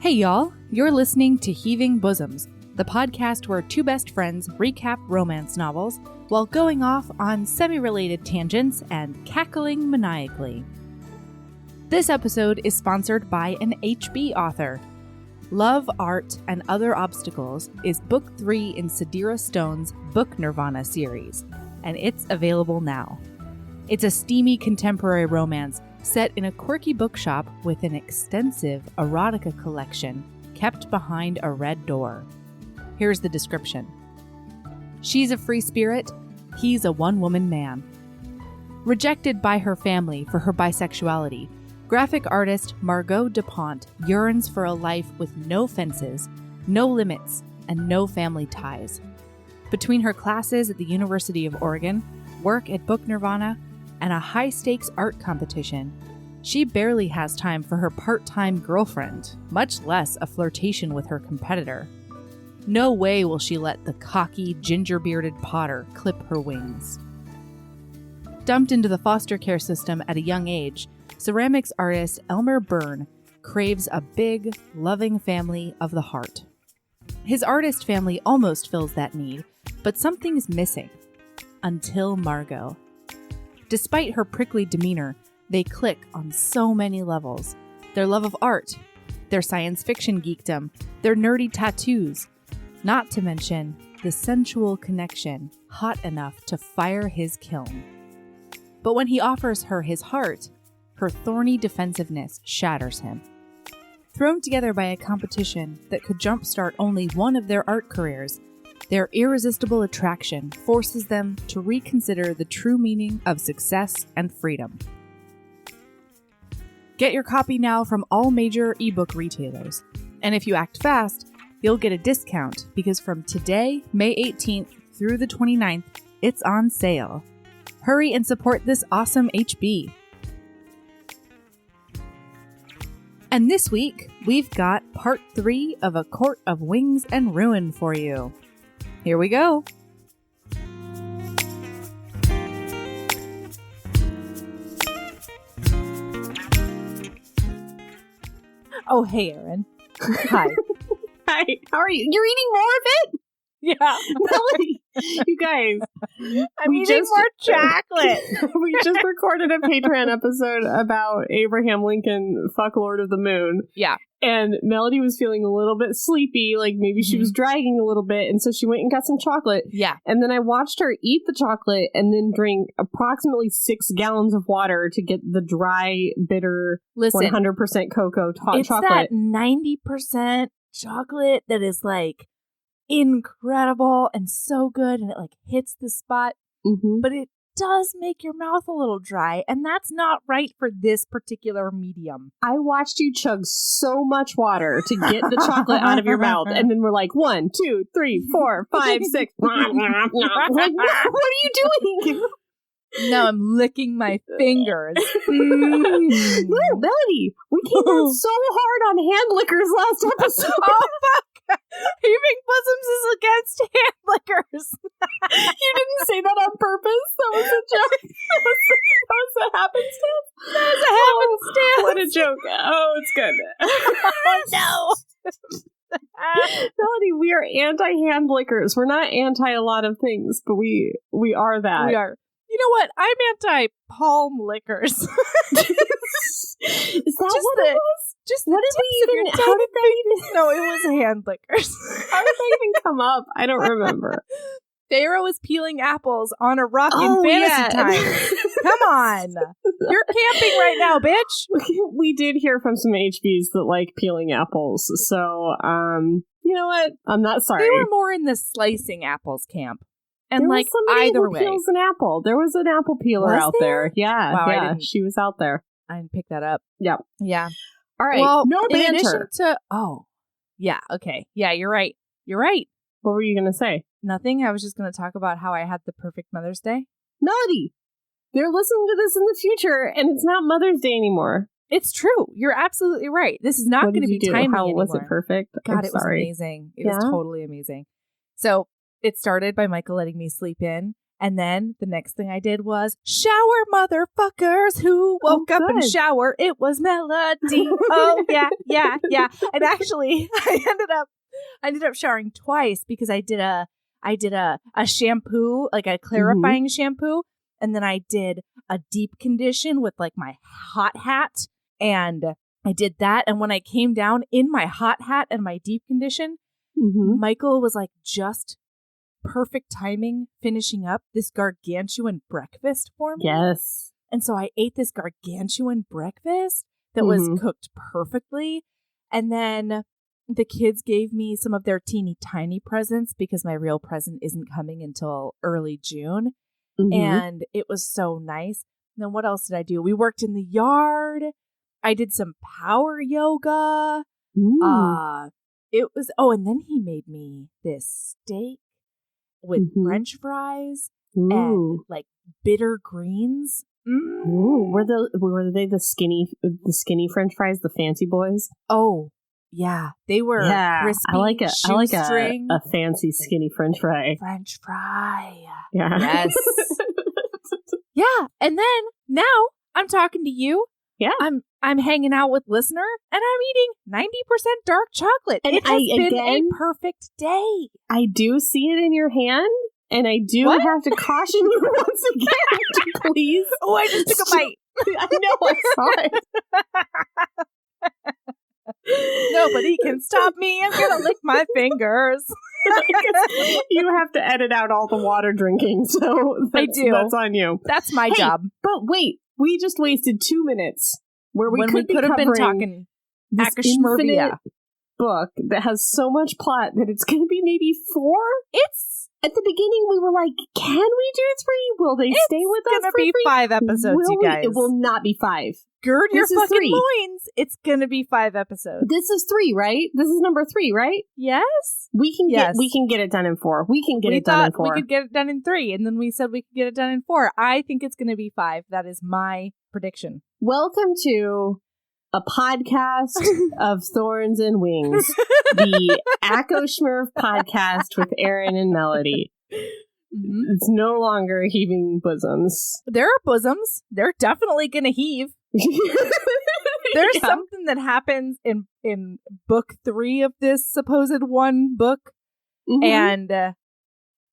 Hey y'all, you're listening to Heaving Bosoms, the podcast where two best friends recap romance novels while going off on semi-related tangents and cackling maniacally. This episode is sponsored by an HB author. Love, Art, and Other Obstacles is book 3 in Sadira Stone's Book Nirvana series, and it's available now. It's a steamy contemporary romance set in a quirky bookshop with an extensive erotica collection kept behind a red door. Here's the description. She's a free spirit, he's a one-woman man. Rejected by her family for her bisexuality, graphic artist Margot DuPont yearns for a life with no fences, no limits, and no family ties. Between her classes at the University of Oregon, work at Book Nirvana, and a high-stakes art competition, she barely has time for her part-time girlfriend, much less a flirtation with her competitor. No way will she let the cocky, ginger-bearded Potter clip her wings. Dumped into the foster care system at a young age, ceramics artist Elmer Byrne craves a big, loving family of the heart. His artist family almost fills that need, but something is missing. Until Margot. Despite her prickly demeanor, they click on so many levels. Their love of art, their science fiction geekdom, their nerdy tattoos, not to mention the sensual connection hot enough to fire his kiln. But when he offers her his heart, her thorny defensiveness shatters him. Thrown together by a competition that could jumpstart only one of their art careers, their irresistible attraction forces them to reconsider the true meaning of success and freedom. Get your copy now from all major ebook retailers. And if you act fast, you'll get a discount because from today, May 18th through the 29th, it's on sale. Hurry and support this awesome HB. And this week, we've got part 3 of A Court of Wings and Ruin for you. Here we go. Oh, hey, Erin. Hi. Hi. How are you? You're eating more of it? Yeah. Melody, you guys. I'm eating more chocolate. We just recorded a Patreon episode about Abraham Lincoln, fuck Lord of the Moon. Yeah. And Melody was feeling a little bit sleepy, like maybe she was dragging a little bit, and so she went and got some chocolate. Yeah. And then I watched her eat the chocolate and then drink approximately 6 gallons of water to get the dry, bitter, 100% cocoa chocolate. It's that 90% chocolate that is like incredible and so good, and it like hits the spot, but it does make your mouth a little dry, and that's not right for this particular medium. I watched you chug so much water to get the chocolate out of your mouth, and then we're like 1, 2, 3, 4, 5, 6. Like, what are you doing? No, I'm licking my fingers. No, Melody, we came out so hard on hand lickers last episode. Oh, fuck. Heaving Bosoms is against hand lickers. You didn't say that on purpose. That was a joke. That was a happenstance. That was a happenstance. What a joke. Oh, it's good. Oh, no. Melody, we are anti-hand lickers. We're not anti a lot of things, but we are that. We are. You know what? I'm anti-palm lickers. Is that just what it was? Just what did we even? How did that even? No, it was hand lickers. How did that even come up? I don't remember. Pharaoh was peeling apples on a rock in fantasy time. Come on, you're camping right now, bitch. We did hear from some HBs that like peeling apples, so you know what? I'm not sorry. They were more in the slicing apples camp. And there like was either who way, peels an apple. There was an apple peeler out there. Yeah, wow, yeah, she was out there. I didn't pick that up. Yeah, yeah. All right. Well, no banter. In addition to yeah, okay, yeah, you're right. You're right. What were you gonna say? Nothing. I was just gonna talk about how I had the perfect Mother's Day. Melody, they're listening to this in the future, and it's not Mother's Day anymore. It's true. You're absolutely right. This is not going to be timely How anymore. was it perfect? God, it was amazing. It was totally amazing. So it started by Michael letting me sleep in. And then the next thing I did was shower, motherfuckers. Who woke up and shower? It was Melody. Oh, yeah. And actually, I ended up showering twice because I did a shampoo, like a clarifying shampoo. And then I did a deep condition with like my hot hat. And I did that. And when I came down in my hot hat and my deep condition, Michael was like just perfect timing finishing up this gargantuan breakfast for me. Yes. And so I ate this gargantuan breakfast that was cooked perfectly. And then the kids gave me some of their teeny tiny presents because my real present isn't coming until early June. And it was so nice. And then what else did I do? We worked in the yard. I did some power yoga. It was, and then he made me this steak with French fries and like bitter greens. Ooh, were they the skinny French fries, the fancy boys? Oh, yeah, they were crispy. I like a fancy skinny French fry. French fry. Yeah. Yes. Yeah, and then now I'm talking to you. Yeah. I'm hanging out with listener and I'm eating 90% dark chocolate. And it has been a perfect day. I do see it in your hand, and I do have to caution you once again to please. Oh, I just took a bite. I know, I saw it. Nobody can stop me. I'm going to lick my fingers. You have to edit out all the water drinking, so I do. That's on you. That's my job. But wait, we just wasted 2 minutes where we could have been talking this infinite book that has so much plot that it's going to be maybe 4? It's at the beginning we were like, can we do 3? Will they stay with us? It's going to be 5 episodes, you guys. It will not be 5. Gird your fucking loins. It's going to be 5 episodes. This is 3, right? This is number 3, right? Yes. We can get it done in 4. We can get it done in 4. We could get it done in 3, and then we said we could get it done in 4. I think it's going to be 5. That is my prediction. Welcome to a podcast of thorns and wings, the Acco Schmurf podcast with Aaron and Melody. It's no longer heaving bosoms. There are bosoms. They're definitely going to heave. There's something that happens in book 3 of this supposed one book, and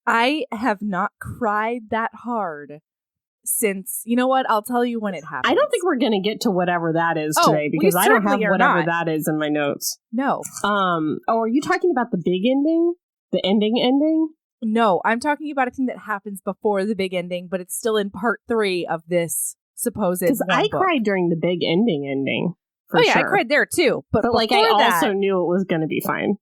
I have not cried that hard since, you know what, I'll tell you when it happens. I don't think we're going to get to whatever that is today, because I don't have whatever that is in my notes. No. Are you talking about the big ending? The ending? No, I'm talking about a thing that happens before the big ending, but it's still in part 3 of this supposed because I cried during the big ending. For sure. I cried there too. But like I also knew it was going to be fine.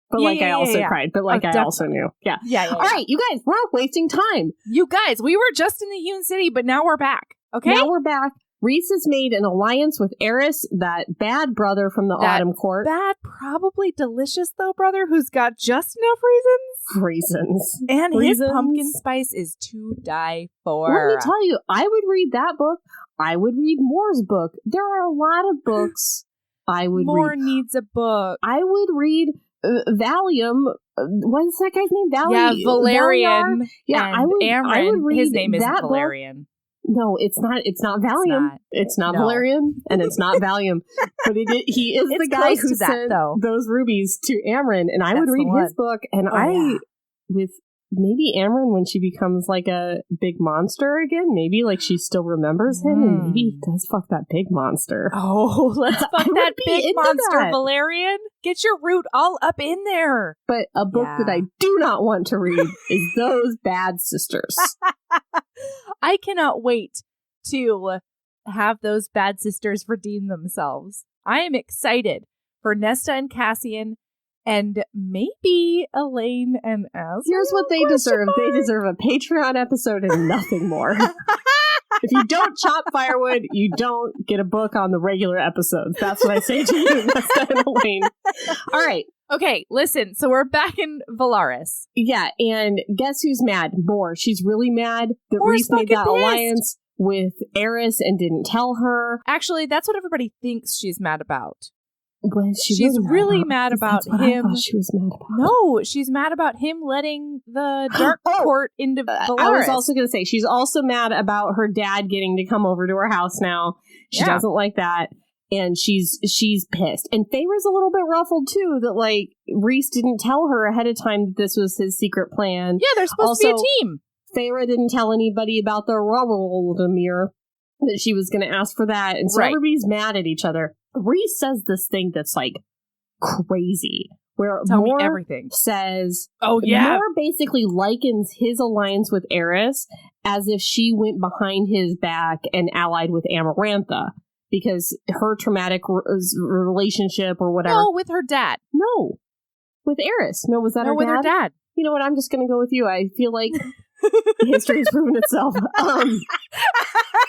But I also cried. But I also knew. Yeah. All right, you guys, we're not wasting time. You guys, we were just in the Hewn City, but now we're back. Okay? Now we're back. Reese has made an alliance with Eris, that bad brother from the Autumn Court. Bad, probably delicious, though, brother, who's got just enough reasons. And his pumpkin spice is to die for. Let me tell you, I would read that book. I would read Moore's book. There are a lot of books I would read. Moore needs a book. I would read Valium. What's that guy's name? Yeah, Valerian. Yeah, I would read his name isn't Valerian. No, it's not Valium. It's not Valerian, and it's not Valium. But he is the guy who sent those rubies to Amryn, and I would read his book, and with maybe Amryn when she becomes like a big monster again, maybe like she still remembers him, and maybe he does fuck that big monster. Oh, let's fuck that big monster, Valerian. Get your root all up in there. But a book that I do not want to read is Those Bad Sisters. I cannot wait to have those bad sisters redeem themselves. I am excited for Nesta and Cassian and maybe Elain and Azrael. Here's what they deserve. They deserve a Patreon episode and nothing more. If you don't chop firewood, you don't get a book on the regular episodes. That's what I say to you, Nesta and Elain. All right. Okay, listen. So we're back in Valaris. Yeah, and guess who's mad? Moore. She's really mad that Reese made that alliance with Eris and didn't tell her. Actually, that's what everybody thinks she's mad about. she's really mad about him. She was mad about. No, she's mad about him letting the dark court into Valaris. I was also going to say, she's also mad about her dad getting to come over to her house now. She doesn't like that. And she's pissed. And Feyre's a little bit ruffled, too, that, like, Rhys didn't tell her ahead of time that this was his secret plan. Yeah, they're supposed to be a team. Feyre didn't tell anybody about the Rumbledamere, that she was going to ask for that. And so everybody's mad at each other. Rhys says this thing that's, like, crazy. Where Moore says... Oh, yeah. Moore basically likens his alliance with Eris as if she went behind his back and allied with Amarantha. Because her traumatic relationship or whatever. No, with her dad. No. With Eris. No, was that her dad? No, with her dad. You know what? I'm just going to go with you. I feel like history has proven itself.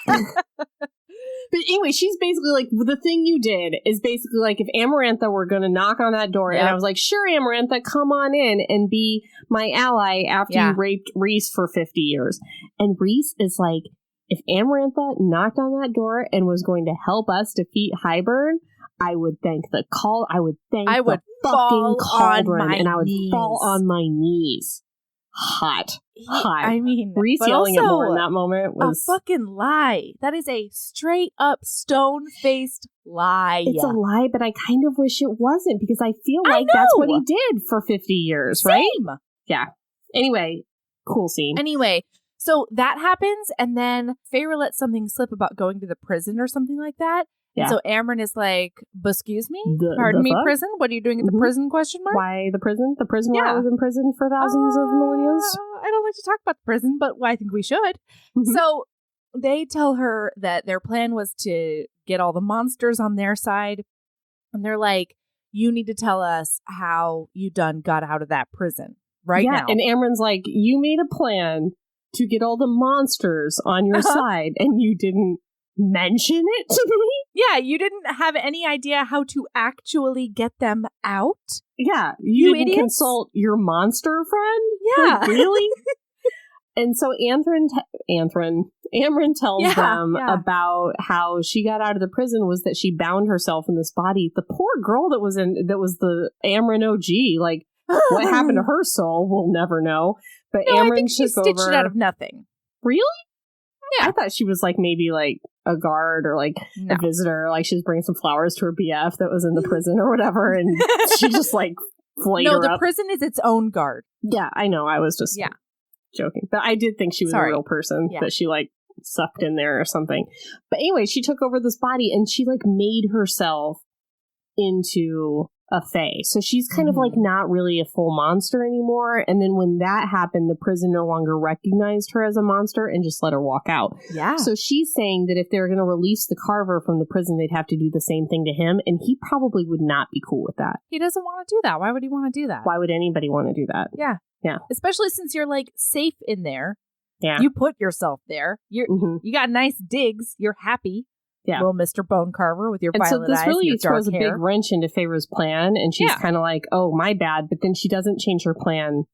But anyway, she's basically like, the thing you did is basically like if Amarantha were going to knock on that door and I was like, sure, Amarantha, come on in and be my ally after you raped Rhys for 50 years. And Rhys is like, if Amarantha knocked on that door and was going to help us defeat Hybern, I would thank the call. I would thank the fucking cauldron, and I would fall on my knees. Hot. I mean, Rhys yelling at Moore in that moment was a fucking lie. That is a straight up stone-faced lie. It's a lie, but I kind of wish it wasn't because I feel like that's what he did for 50 years, right? Yeah. Anyway, cool scene. Anyway. So that happens, and then Feyre lets something slip about going to the prison or something like that. Yeah. And so Amren is like, excuse me? Pardon me, prison? What are you doing at the prison, question mark? Why the prison? The prison where I was in prison for thousands of millennia? I don't like to talk about the prison, but I think we should. So they tell her that their plan was to get all the monsters on their side. And they're like, you need to tell us how you got out of that prison now. And Amren's like, you made a plan to get all the monsters on your side, and you didn't mention it to me? Yeah, you didn't have any idea how to actually get them out? Yeah, you didn't consult your monster friend? Yeah. Like, really? And so Amren tells them about how she got out of the prison was that she bound herself in this body. The poor girl that was the Amren OG, like, what happened to her soul, we'll never know. But Amren I think she stitched it out of nothing. Really? Yeah. I thought she was like maybe like a guard or like a visitor. Like she was bringing some flowers to her BF that was in the prison or whatever. And she just like flayed her up. No, the prison is its own guard. Yeah, I know. I was just joking. But I did think she was a real person that she like sucked in there or something. But anyway, she took over this body and she like made herself into a fae. So she's kind of like not really a full monster anymore. And then when that happened, the prison no longer recognized her as a monster and just let her walk out. Yeah. So she's saying that if they're going to release the Carver from the prison, they'd have to do the same thing to him. And he probably would not be cool with that. He doesn't want to do that. Why would he want to do that? Why would anybody want to do that? Yeah. Yeah. Especially since you're like safe in there. Yeah. You put yourself there. You got nice digs. You're happy. Yeah. Little Mr. Bone Carver with your violet eyes. And so this really throws a big wrench into Feyre's plan, and she's kind of like, oh, my bad, but then she doesn't change her plan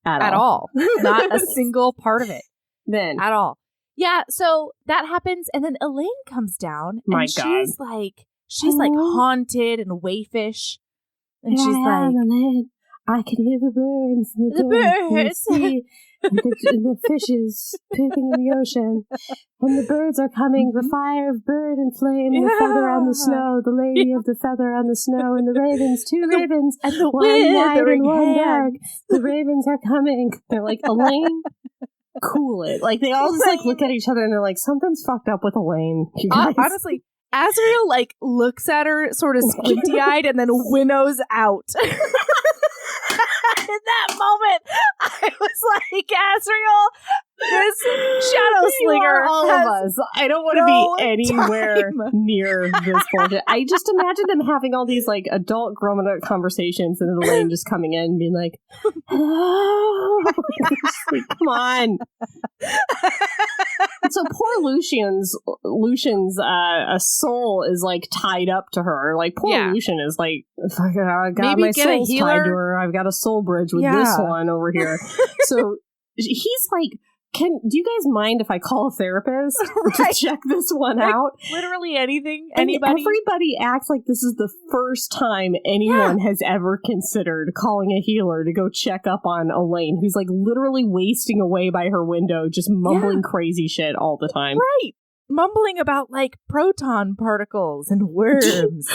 at all. Not a single part of it. Then. At all. Yeah, so that happens, and then Elain comes down, and she's like haunted and waifish. And she's like, Elain. I can hear the birds. The birds. The fishes pooping in the ocean. And the birds are coming. The fire of bird and flame. The feather on the snow. The lady of the feather on the snow. And the ravens. Two ravens. And the one white and one dark. The ravens are coming. They're like, Elain, cool it. Like, they all just like look at each other and they're like, something's fucked up with Elain. You guys. Honestly, Azriel like looks at her sort of squinty-eyed and then winnows out. In that moment, I was like, Azriel, this shadow slinger. All of us. I don't want to be anywhere near this bullshit. I just imagine them having all these like adult grown-up conversations and Elain just coming in and being like, hello. Like, come on. So poor Lucian's soul is like tied up to her. Like poor Lucian is like, I got my soul tied to her. I've got a soul bridge with this one over here. So he's like do you guys mind if I call a therapist to check this one out? Literally anything, anybody. Everybody acts like this is the first time anyone has ever considered calling a healer to go check up on Elain, who's like literally wasting away by her window, just mumbling crazy shit all the time. Right. Mumbling about like proton particles and worms.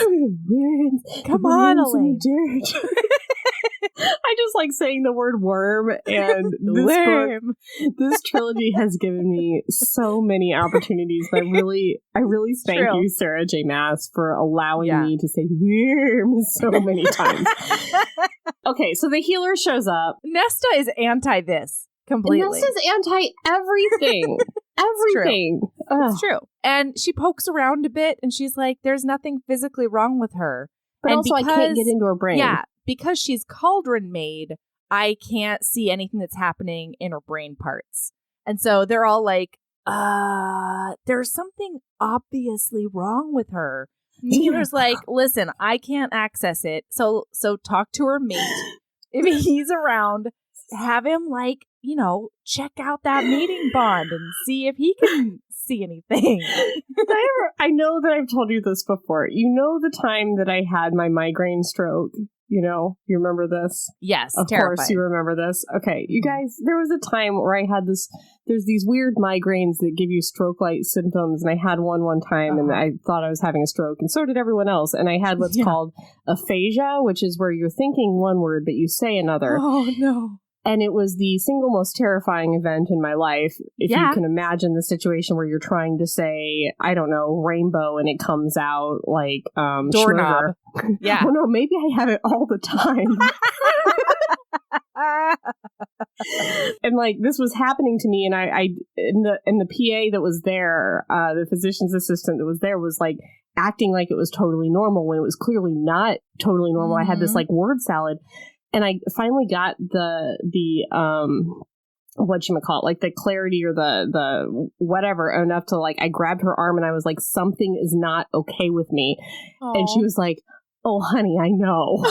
Come on, Elain. I just like saying the word worm, and this trilogy has given me so many opportunities. But I really thank you, Sarah J. Maas, for allowing me to say worm so many times. Okay, so the healer shows up. Nesta is anti this completely. Nesta's anti everything. Everything. It's true. And she pokes around a bit, and she's like, "There's nothing physically wrong with her." But and also, I can't get into her brain. Yeah. Because she's cauldron made, I can't see anything that's happening in her brain parts. And so they're all like, there's something obviously wrong with her. And healer's like, listen, I can't access it. So talk to her mate. If he's around, have him check out that mating bond and see if he can see anything. I know that I've told you this before. You know the time that I had my migraine stroke? You remember this? Yes, of course you remember this. Okay, you guys, there was a time where I had there's these weird migraines that give you stroke-like symptoms, and I had one time, and I thought I was having a stroke, and so did everyone else, and I had what's called aphasia, which is where you're thinking one word, but you say another. Oh, no. And it was the single most terrifying event in my life. If you can imagine the situation where you're trying to say, I don't know, rainbow, and it comes out like doorknob. Yeah. Oh no, maybe I have it all the time. And like this was happening to me, and I in the PA that was there, the physician's assistant that was there was like acting like it was totally normal when it was clearly not totally normal. I had this like word salad. And I finally got the whatchamacallit, like the clarity or the whatever enough to like, I grabbed her arm and I was like, something is not okay with me. Aww. And she was like, oh, honey, I know.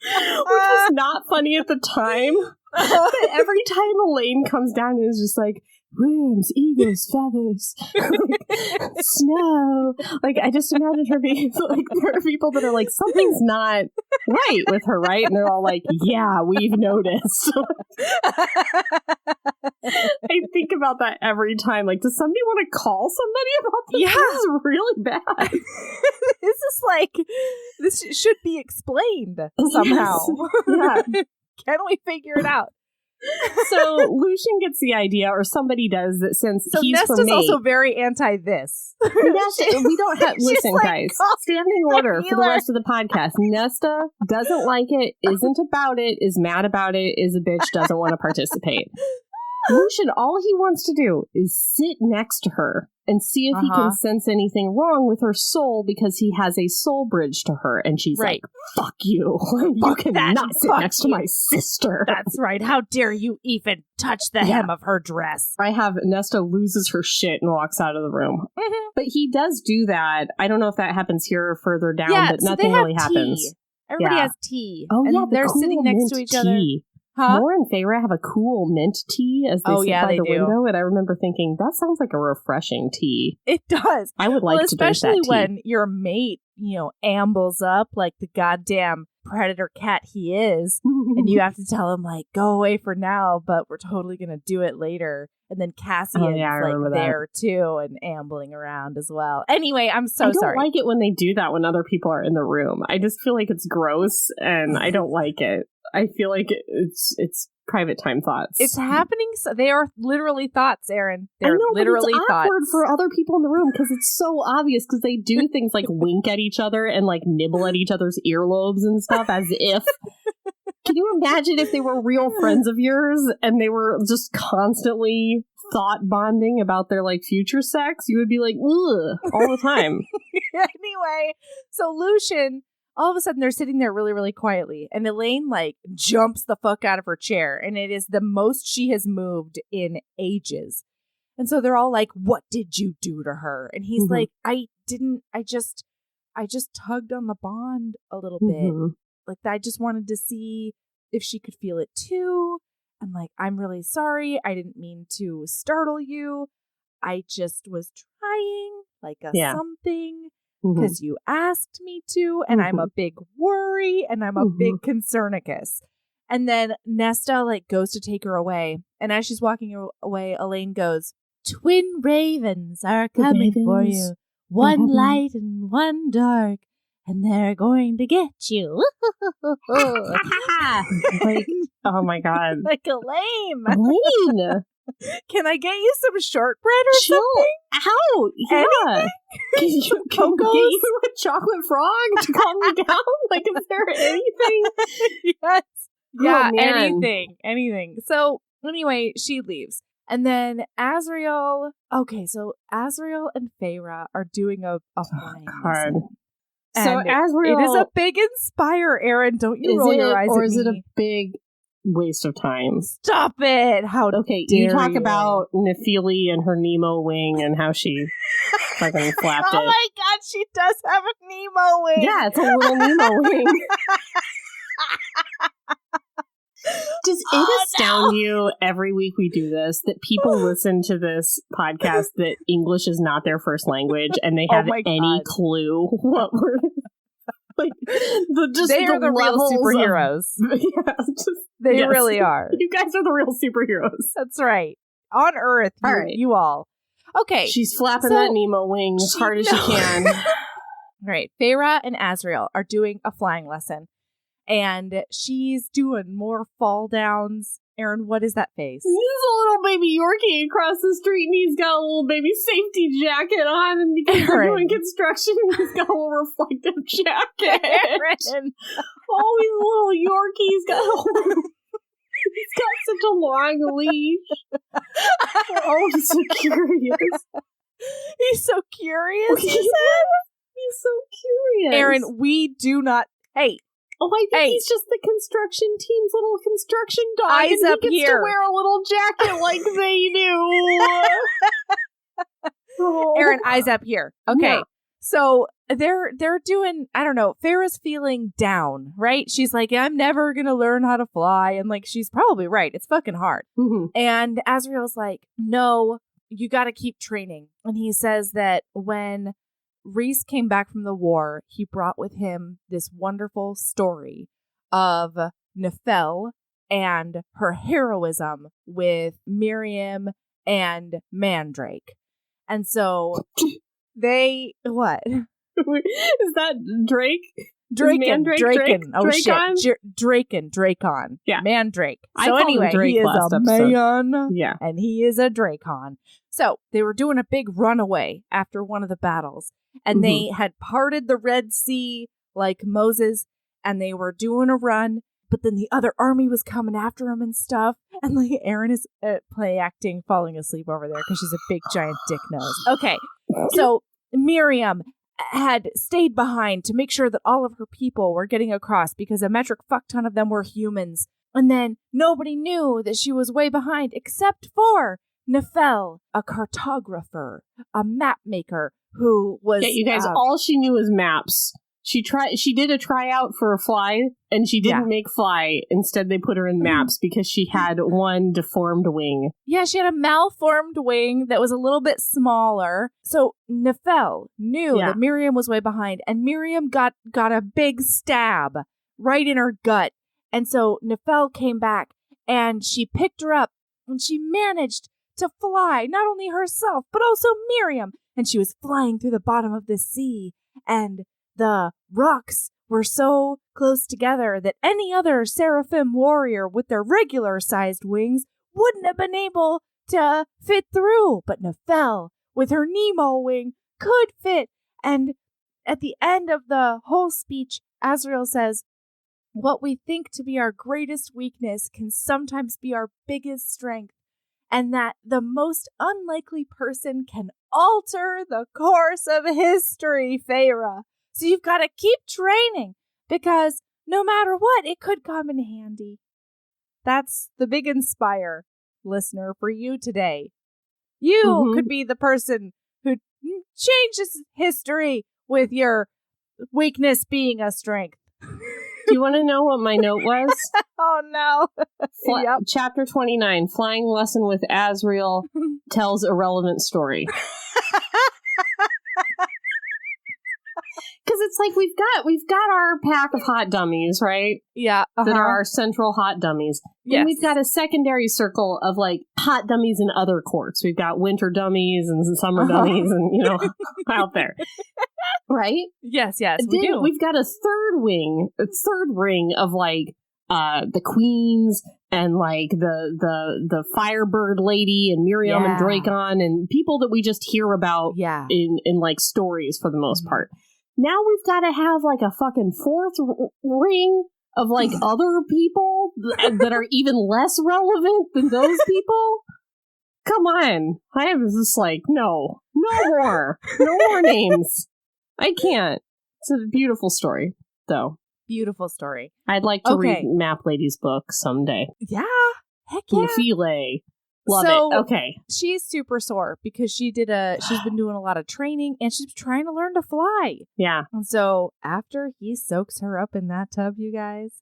Which was not funny at the time. But every time Elain comes down and is just like, worms, eagles, feathers, snow. Like, I just imagine her being like, there are people that are like, something's not right with her, right? And they're all like, yeah, we've noticed. I think about that every time. Like, does somebody want to call somebody about this? Yeah. This is really bad. This should be explained somehow. Yes. Yeah. Can we figure it out? So Lucien gets the idea, or somebody does, that since he's Nesta's for me, also very anti this. We don't have. Listen, like, guys, standing order for the rest of the podcast. Nesta doesn't like it, isn't about it, is mad about it, is a bitch, doesn't want to participate. Lucien, all he wants to do is sit next to her and see if he can sense anything wrong with her soul, because he has a soul bridge to her, and she's like, fuck you. You cannot sit next to my sister. That's right. How dare you even touch the hem of her dress? I have Nesta loses her shit and walks out of the room. Mm-hmm. But he does do that. I don't know if that happens here or further down, but nothing really happens. Everybody has tea. Oh, and yeah, they're cool sitting next to each other. Huh? Nora and Feyre have a cool mint tea as they sit by the window, and I remember thinking, that sounds like a refreshing tea. It does. I would like to drink that tea. Especially when your mate, ambles up like the goddamn predator cat he is, and you have to tell him, like, go away for now, but we're totally going to do it later. And then Cassian's there too and ambling around as well. Anyway, I'm sorry. I don't like it when they do that when other people are in the room. I just feel like it's gross, and I don't like it. I feel like it's private time thoughts. It's happening. So they are literally thoughts, Aaron. They're literally it's thoughts. Awkward for other people in the room because it's so obvious, because they do things like wink at each other and like nibble at each other's earlobes and stuff as if. Can you imagine if they were real friends of yours and they were just constantly thought bonding about their like future sex? You would be like, ugh, all the time. Anyway, so Lucien, all of a sudden they're sitting there really, really quietly, and Elain like jumps the fuck out of her chair, and it is the most she has moved in ages. And so they're all like, what did you do to her? And he's like, I just tugged on the bond a little bit. Like, I just wanted to see if she could feel it too. I'm like, I'm really sorry. I didn't mean to startle you. I just was trying like a something because you asked me to, and I'm a big worry, and I'm a big concernicus. And then Nesta like goes to take her away. And as she's walking away, Elain goes, "Twin ravens are coming for you. One light and one dark. And they're going to get you." Like, oh my God. Like Elain. Elain. Can I get you some shortbread or something? Out. Yeah. Can you get you a chocolate frog to calm me down? Like, is there anything? Yes. Yeah, anything. So anyway, she leaves. And then Azriel. Okay, so Azriel and Feyre are doing a flying lesson. So Azriel, it is a big inspire, Aaron. Don't you roll your eyes at me. Or is it a big waste of time? Stop it! How okay? Dare you talk about Nefili and her Nemo wing and how she fucking flapped it. Oh my God, she does have a Nemo wing. Yeah, it's a little Nemo wing. Does it astound you every week we do this that people listen to this podcast that English is not their first language and they have any clue what we're like? They are the real superheroes. They really are. You guys are the real superheroes. That's right. On Earth, you all. Okay. She's flapping that Nemo wing as hard as she can. All right. Feyre and Azriel are doing a flying lesson. And she's doing more fall downs. Aaron, what is that face? There's a little baby Yorkie across the street, and he's got a little baby safety jacket on, and because they're doing construction, he's got a little reflective jacket. Aaron. Oh, he's a little Yorkie. He's got such a long leash. Oh, he's so curious. He's so curious, He's so curious. Aaron, we do not... Hey. Oh, I think he's just the construction team's little construction dog. Eyes and up he gets here. to wear a little jacket like they do. Aaron, eyes up here. Okay. Yeah. So they're doing, I don't know, Feyre's feeling down, right? She's like, I'm never going to learn how to fly. And like, she's probably right. It's fucking hard. And Azriel's like, no, you got to keep training. And he says that when Rhys came back from the war, he brought with him this wonderful story of Nefel and her heroism with Miriam and Mandrake. And so they, what? Is that Drake? Draken. Oh, Drakon? shit. Drakon. Yeah. Mandrake. So anyway, he is a man. Yeah. And he is a Drakon. So they were doing a big runaway after one of the battles. And they had parted the Red Sea like Moses. And they were doing a run. But then the other army was coming after him and stuff. And like Aaron is play acting, falling asleep over there because she's a big giant dick nose. Okay. So Miriam had stayed behind to make sure that all of her people were getting across because a metric fuck ton of them were humans. And then nobody knew that she was way behind except for Nefel, a cartographer, a map maker who was... Yeah, you guys, all she knew was maps. She did a tryout for a fly, and she didn't make fly. Instead, they put her in maps because she had one deformed wing. Yeah, she had a malformed wing that was a little bit smaller. So Nefel knew that Miriam was way behind, and Miriam got a big stab right in her gut. And so Nefel came back, and she picked her up, and she managed to fly, not only herself, but also Miriam. And she was flying through the bottom of the sea, and the rocks were so close together that any other seraphim warrior with their regular-sized wings wouldn't have been able to fit through. But Nefel, with her Nemo wing, could fit. And at the end of the whole speech, Azriel says, what we think to be our greatest weakness can sometimes be our biggest strength, and that the most unlikely person can alter the course of history, Feyre. So you've got to keep training, because no matter what, it could come in handy. That's the big inspire, listener, for you today. You could be the person who changes history with your weakness being a strength. Do you want to know what my note was? Oh, no. Yep. Chapter 29, Flying Lesson with Azriel tells irrelevant story. Because it's like we've got our pack of hot dummies, right? Yeah. That are our central hot dummies. Yes. And we've got a secondary circle of like hot dummies in other courts. We've got winter dummies and summer dummies and, out there. Right? Yes, we do. We've got a third ring of like the queens and like the Firebird lady and Miriam and Dracon and people that we just hear about in like stories for the most part. Now we've got to have like a fucking fourth ring of like other people that are even less relevant than those people. Come on. I was just like, no more names. I can't. It's a beautiful story, though. Beautiful story. I'd like to read Map Lady's book someday. Yeah. Heck yeah. File. Love it. Okay. She's super sore because she's been doing a lot of training and she's trying to learn to fly. Yeah. And so after he soaks her up in that tub, you guys.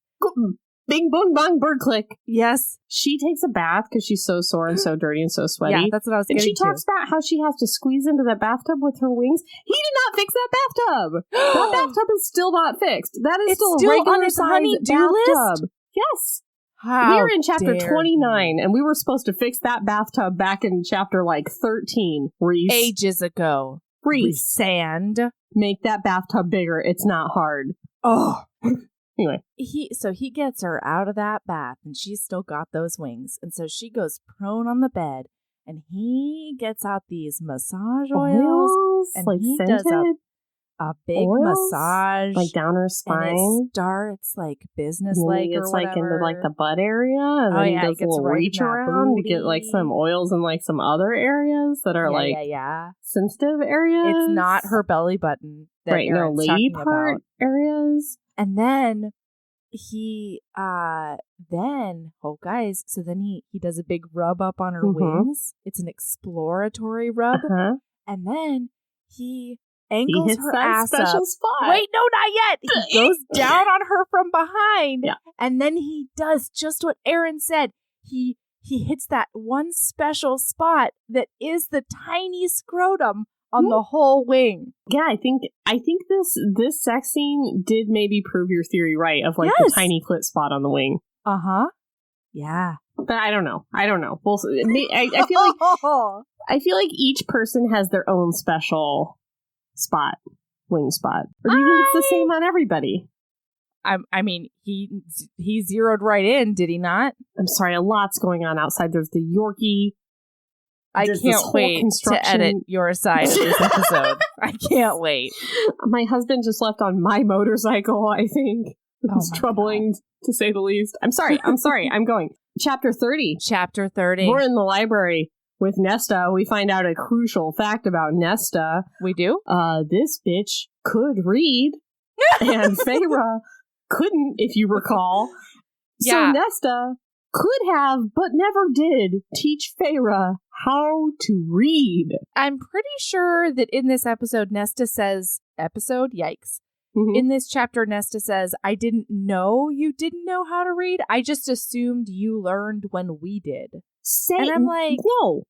Bing, boom, bang, bird click. Yes. She takes a bath because she's so sore and so dirty and so sweaty. Yeah, that's what I was getting to. And she talks about how she has to squeeze into that bathtub with her wings. He did not fix that bathtub. That bathtub is still not fixed. That is still a regular size bathtub. List? Yes. We're in chapter 29, and we were supposed to fix that bathtub back in chapter, 13, Reese. Ages ago. Reese. Sand. Make that bathtub bigger. It's not hard. Oh. Anyway. He gets her out of that bath, and she's still got those wings. And so she goes prone on the bed, and he gets out these massage oils. And he scented? does a big massage, like down her spine. And it starts like business-like, or whatever. Like into like the butt area, and then he does a little reach around to get like some oils in like some other areas that are sensitive areas. It's not her belly button, that right? Aaron's no, lady part about. Areas. And then he does a big rub up on her wings. It's an exploratory rub, and then he angles her ass up. Spot. Wait, no, not yet. He goes down on her from behind, and then he does just what Aaron said. He hits that one special spot that is the tiny scrotum on the whole wing. Yeah, I think this sex scene did maybe prove your theory right of like the tiny clit spot on the wing. Yeah. But I don't know. Well, I feel like each person has their own special spot, wing spot. Or do you think it's the same on everybody? I mean, he zeroed right in, did he not? I'm sorry, a lot's going on outside. There's the Yorkie. I can't wait to edit your side of this episode. I can't wait. My husband just left on my motorcycle, I think. It's troubling, to say the least. I'm sorry. I'm going. Chapter 30. We're in the library with Nesta. We find out a crucial fact about Nesta. We do? This bitch could read, and Feyre couldn't, if you recall. So Nesta could have, but never did, teach Feyre how to read. I'm pretty sure that in this episode, Nesta says, yikes. Mm-hmm. In this chapter, Nesta says, I didn't know you didn't know how to read. I just assumed you learned when we did. And I'm like, no.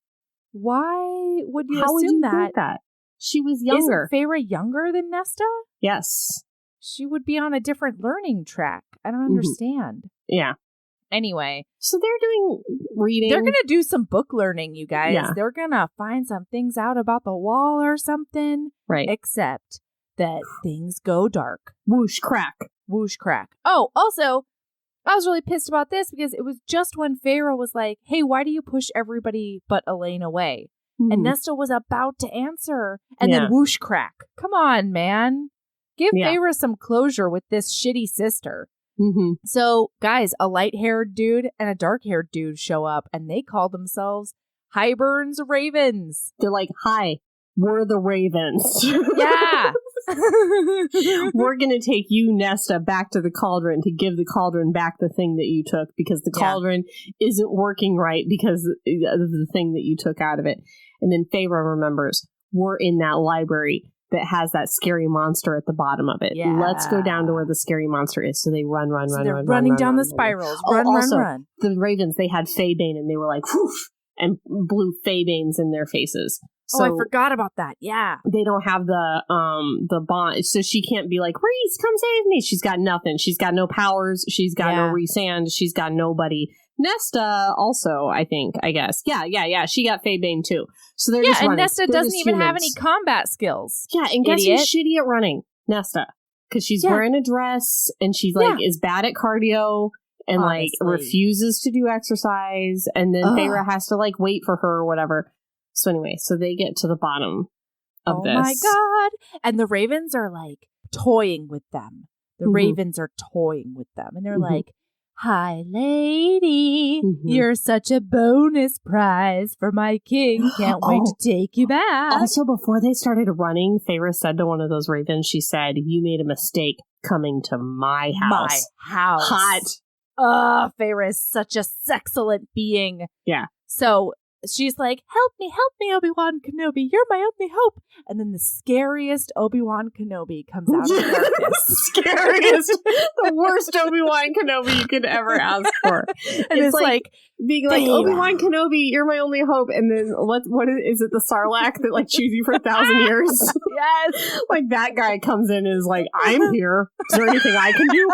Why would you how assume would you think that? She was younger. Isn't Feyre younger than Nesta? Yes. She would be on a different learning track. I don't understand. Yeah. Anyway. So they're doing reading. They're going to do some book learning, you guys. Yeah. They're going to find some things out about the wall or something. Right. Except that things go dark. Whoosh, crack. Whoosh, crack. Oh, also, I was really pissed about this because it was just when Feyre was like, hey, why do you push everybody but Elain away? Mm-hmm. And Nesta was about to answer. And then whoosh, crack. Come on, man. Give Feyre some closure with this shitty sister. Mm-hmm. So, guys, a light-haired dude and a dark-haired dude show up, and they call themselves Hybern's Ravens. They're like, hi, we're the Ravens. Yeah. We're going to take you, Nesta, back to the cauldron to give the cauldron back the thing that you took because the cauldron isn't working right because of the thing that you took out of it. And then Feyre remembers, we're in that library. that has that scary monster at the bottom of it. Yeah. Let's go down to where the scary monster is. So they run, they're running down the spirals. Run. The ravens, they had Faebane, and they were like, whoosh, and blew Faebanes in their faces. So I forgot about that. Yeah. They don't have the bond. So she can't be like, Rhys, come save me. She's got nothing. She's got no powers. She's got no Rhysand. She's got nobody. Nesta also, I guess. Yeah. She got Faebane too. So they're just running. And Nesta doesn't even have any combat skills. Yeah, and guess who's shitty at running? Nesta. Because she's wearing a dress, and she's is bad at cardio, and refuses to do exercise, and then Feyre has to wait for her or whatever. So anyway, so they get to the bottom of this. Oh my god. And the ravens are toying with them. The ravens are toying with them, and they're like, "Hi, lady. You're such a bonus prize for my king. Can't wait to take you back." Also, before they started running, Feyre said to one of those ravens, she said, "You made a mistake coming to my house." My house. Hot. Feyre is such a sexcellent being. Yeah. So she's like, help me, Obi Wan Kenobi. You're my only hope. And then the scariest Obi Wan Kenobi comes out of the darkness. Scariest. The worst Obi Wan Kenobi you could ever ask for. And it's being like, Obi Wan Kenobi, you're my only hope. And then what is it, the Sarlacc that chews you for 1,000 years? Yes. That guy comes in and is like, I'm here. Is there anything I can do?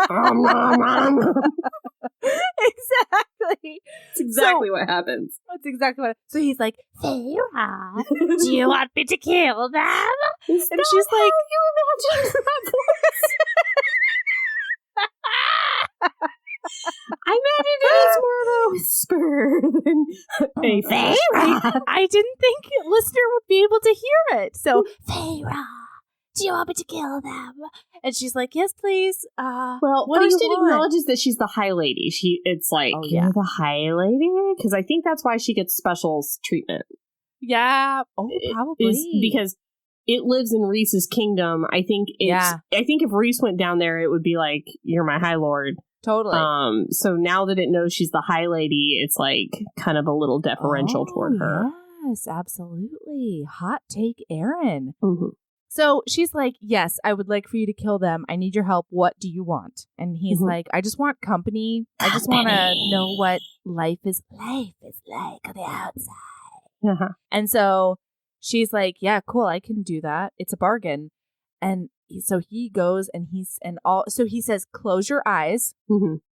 Exactly. That's exactly what happens. That's exactly what. So he's like, Feyre, do you want me to kill them? And she's like, you imagine that voice? I imagine it was more of a whisper than a Feyre. I didn't think a listener would be able to hear it. So, Feyre, do you want me to kill them? And she's like, yes, please. What first do you it want? acknowledges that she's the High Lady. It's like, you're the High Lady? Because I think that's why she gets special treatment. Yeah. Oh, probably. Because it lives in Rhys's kingdom. I think if Rhys went down there, it would be like, you're my High Lord. Totally. So now that it knows she's the High Lady, it's kind of a little deferential toward her. Yes, absolutely. Hot take, Aaron. Mm-hmm. So she's like, yes, I would like for you to kill them. I need your help. What do you want? And he's like, I just want company. I just want to know what life is like on the outside. Uh-huh. And so she's like, yeah, cool. I can do that. It's a bargain. And so he goes and so he says, close your eyes,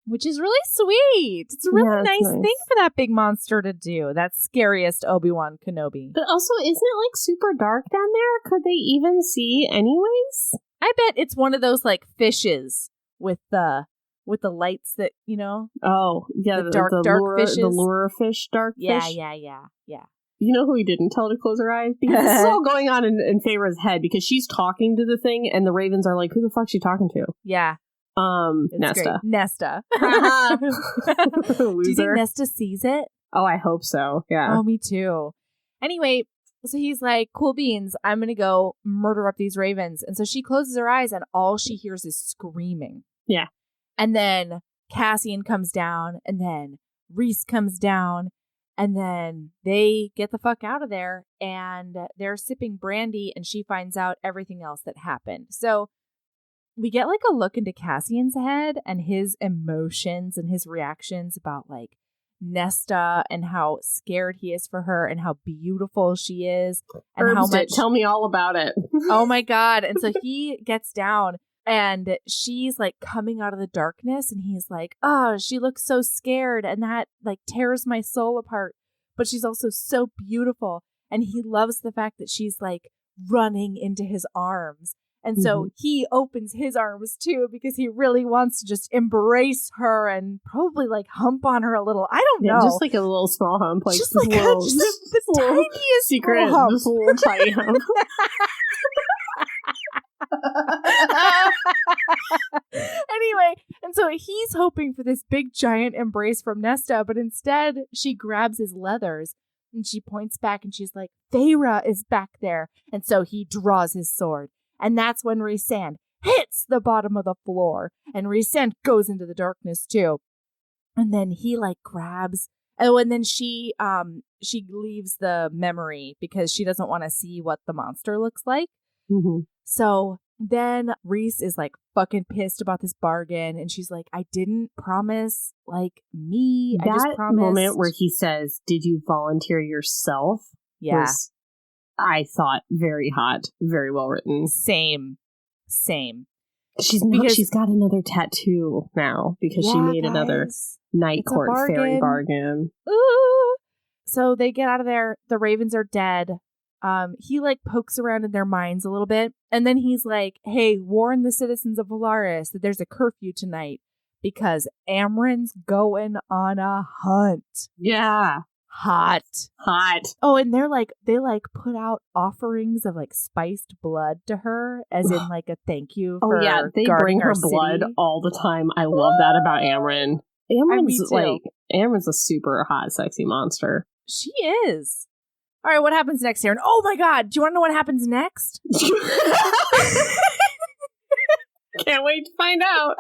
which is really sweet. It's a really nice thing for that big monster to do. That's scariest Obi Wan Kenobi. But also, isn't it super dark down there? Could they even see anyways? I bet it's one of those fishes with the lights that, Oh, yeah. The dark fishes. The lure fish, dark fish. Yeah. You know who he didn't tell to close her eyes? Because this is all going on in Feyre's head, because she's talking to the thing and the ravens are like, who the fuck's she talking to? Yeah. Nesta. Great. Nesta. Do you think Nesta sees it? Oh, I hope so. Yeah. Oh, me too. Anyway, so he's like, cool beans, I'm going to go murder up these ravens. And so she closes her eyes and all she hears is screaming. Yeah. And then Cassian comes down, and then Rhys comes down. And then they get the fuck out of there, and they're sipping brandy, and she finds out everything else that happened. So we get a look into Cassian's head and his emotions and his reactions about Nesta and how scared he is for her and how beautiful she is and how much. Tell me all about it. Oh my God. And so he gets down. And she's coming out of the darkness, and he's like, oh, she looks so scared, and that tears my soul apart. But she's also so beautiful. And he loves the fact that she's running into his arms. And so he opens his arms too, because he really wants to just embrace her and probably hump on her a little. I don't know. Just a little small hump. Just the tiniest secret hump. Just a little tiny hump. Anyway, and so he's hoping for this big giant embrace from Nesta, but instead she grabs his leathers and she points back and she's like, Feyre is back there. And so he draws his sword, and that's when Rhysand hits the bottom of the floor, and Rhysand goes into the darkness too. And then he grabs. Oh, and then she leaves the memory because she doesn't want to see what the monster looks like. Mm-hmm. So then Reese is like fucking pissed about this bargain. And she's like, I didn't promise me. I just promised. That moment where he says, did you volunteer yourself? Yeah. Was, I thought, very hot. Very well written. Same. She's got another tattoo now because she made another night court fairy bargain. Ooh. So they get out of there. The Ravens are dead. He pokes around in their minds a little bit. And then he's like, hey, warn the citizens of Valaris that there's a curfew tonight because Amren's going on a hunt. Yeah. Hot. Oh, and they put out offerings of spiced blood to her as in a thank you for they bring her blood all the time. I love that about Amren. Amren's a super hot, sexy monster. She is. All right, what happens next, Aaron? Oh my God, do you want to know what happens next? Can't wait to find out.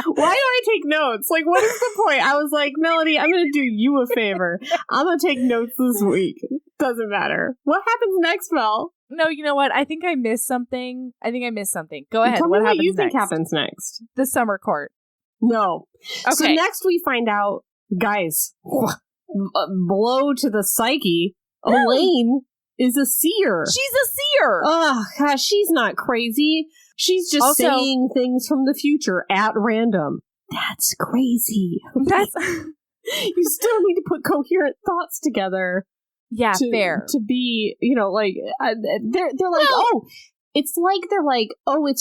Why do I take notes? What is the point? I was like, Melody, I'm going to do you a favor. I'm going to take notes this week. Doesn't matter. What happens next, Mel? No, you know what? I think I missed something. Go ahead. Tell what me happens what you next? think happens next. The summer court. No. Okay. So next we find out, guys, blow to the psyche, Elain is a seer. She's a seer. Oh, gosh, she's not crazy. She's just saying things from the future at random. That's crazy. That's you still need to put coherent thoughts together. Yeah, fair. To be, they're like, it's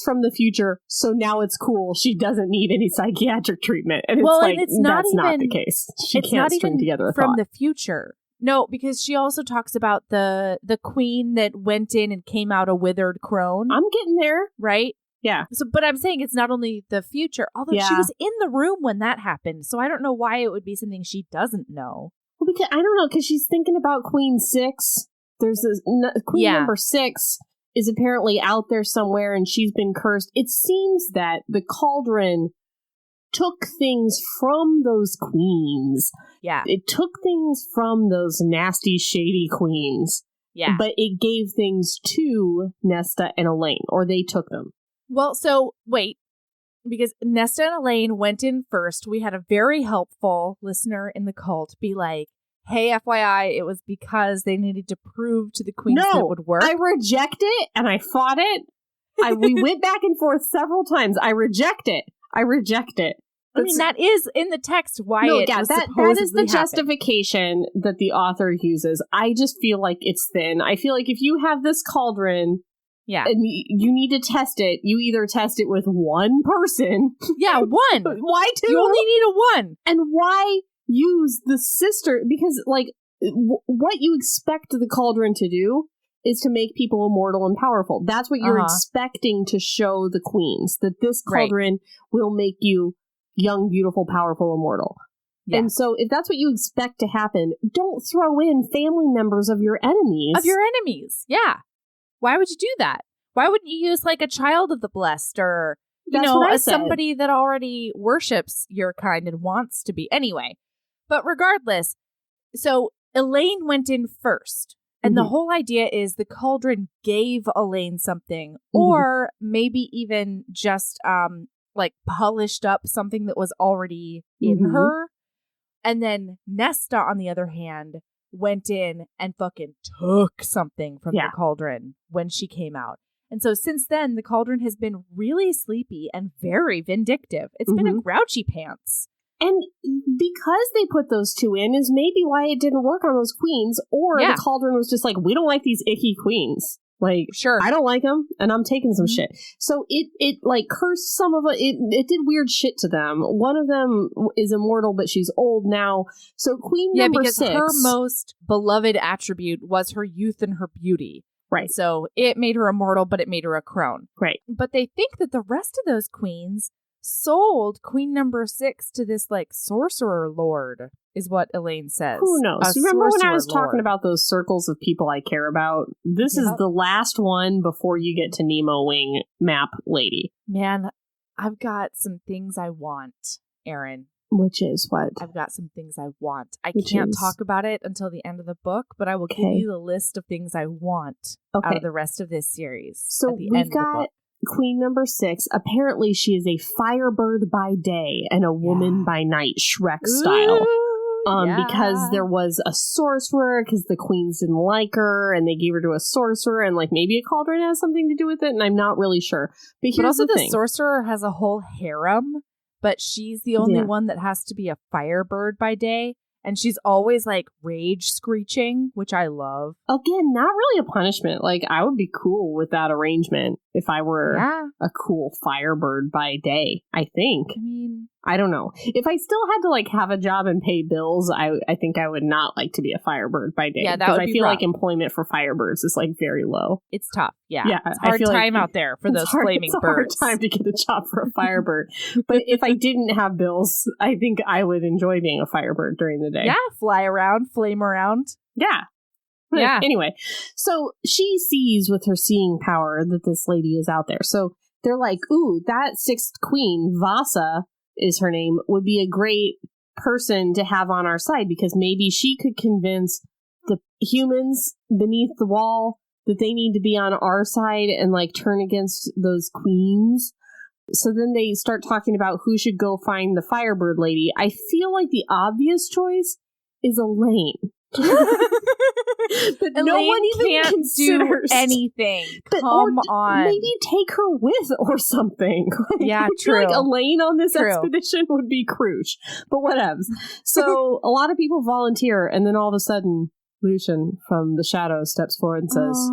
from the future, so now it's cool. She doesn't need any psychiatric treatment. And that's not the case. She can't string together a from thought. The future. No, because she also talks about the queen that went in and came out a withered crone. I'm getting there. Right? Yeah. So, but I'm saying it's not only the future, although she was in the room when that happened. So I don't know why it would be something she doesn't know. Well, because I don't know, because she's thinking about Queen 6. There's this Queen number 6 is apparently out there somewhere and she's been cursed. It seems that the cauldron took things from those queens. Yeah. It took things from those nasty, shady queens. Yeah. But it gave things to Nesta and Elain, or they took them. Well, so wait, because Nesta and Elain went in first. We had a very helpful listener in the cult be like, hey, FYI, it was because they needed to prove to the queens that it would work. I reject it, and I fought it. We went back and forth several times. I reject it. I mean, that is in the text why that is the justification that the author uses. I just feel like it's thin. I feel like if you have this cauldron, and you need to test it, you either test it with one person. Yeah, one. Why two? You only need a one. And why use the sister? Because, what you expect the cauldron to do is to make people immortal and powerful. That's what you're expecting to show the queens, that this cauldron will make you young, beautiful, powerful, immortal. Yeah. And so if that's what you expect to happen, don't throw in family members of your enemies. Yeah. Why would you do that? Why wouldn't you use a child of the blessed or, somebody that already worships your kind and wants to be? Anyway, but regardless, so Elain went in first. And the whole idea is the cauldron gave Elain something, or maybe even just polished up something that was already in her. And then Nesta, on the other hand, went in and fucking took something from the cauldron when she came out. And so since then, the cauldron has been really sleepy and very vindictive. It's been a grouchy pants. And because they put those two in is maybe why it didn't work on those queens, or the cauldron was just like, we don't like these icky queens. Sure, I don't like them, and I'm taking some shit. So it cursed some of it. It did weird shit to them. One of them is immortal, but she's old now. So Queen number 6, because her most beloved attribute was her youth and her beauty. Right. So it made her immortal, but it made her a crone. Right. But they think that the rest of those queens sold Queen number 6 to this sorcerer lord, is what Elain says. Who knows? Remember when I was talking about those circles of people I care about? This is the last one before you get to Nemo Wing map lady. Man, I've got some things I want, Aaron. Which is what? I've got some things I want. I can't talk about it until the end of the book, but I will give you the list of things I want out of the rest of this series. So we've got Queen number 6. Apparently she is a firebird by day and a woman by night, Shrek style. Because there was a sorcerer, because the queens didn't like her, and they gave her to a sorcerer, and like maybe a cauldron has something to do with it, and I'm not really sure. But also the thing. Sorcerer has a whole harem, but she's the only one that has to be a firebird by day. And she's always like rage screeching, which I love. Again, not really a punishment. Like, I would be cool with that arrangement if I were a cool firebird by day, I think. I mean, I don't know. If I still had to like have a job and pay bills, I think I would not like to be a firebird by day. Yeah, that would be I feel rough. Like employment for firebirds is like very low. It's tough. Yeah. It's hard time out there for those flaming birds. It's a hard time to get a job for a firebird. But if I didn't have bills, I think I would enjoy being a firebird during the day. Yeah, fly around, flame around. Yeah. Yeah. Anyway, so she sees with her seeing power that this lady is out there. So they're like, ooh, that 6th queen, Vasa is her name, would be a great person to have on our side because maybe she could convince the humans beneath the wall that they need to be on our side and like turn against those queens. So then they start talking about who should go find the firebird lady. I feel like the obvious choice is Elain. But Elain no one even can't do anything. Come on. Maybe take her with or something. Yeah, true. I feel like Elain on this expedition would be crucial. But whatevs. So a lot of people volunteer, and then all of a sudden, Lucien from the shadows steps forward and says,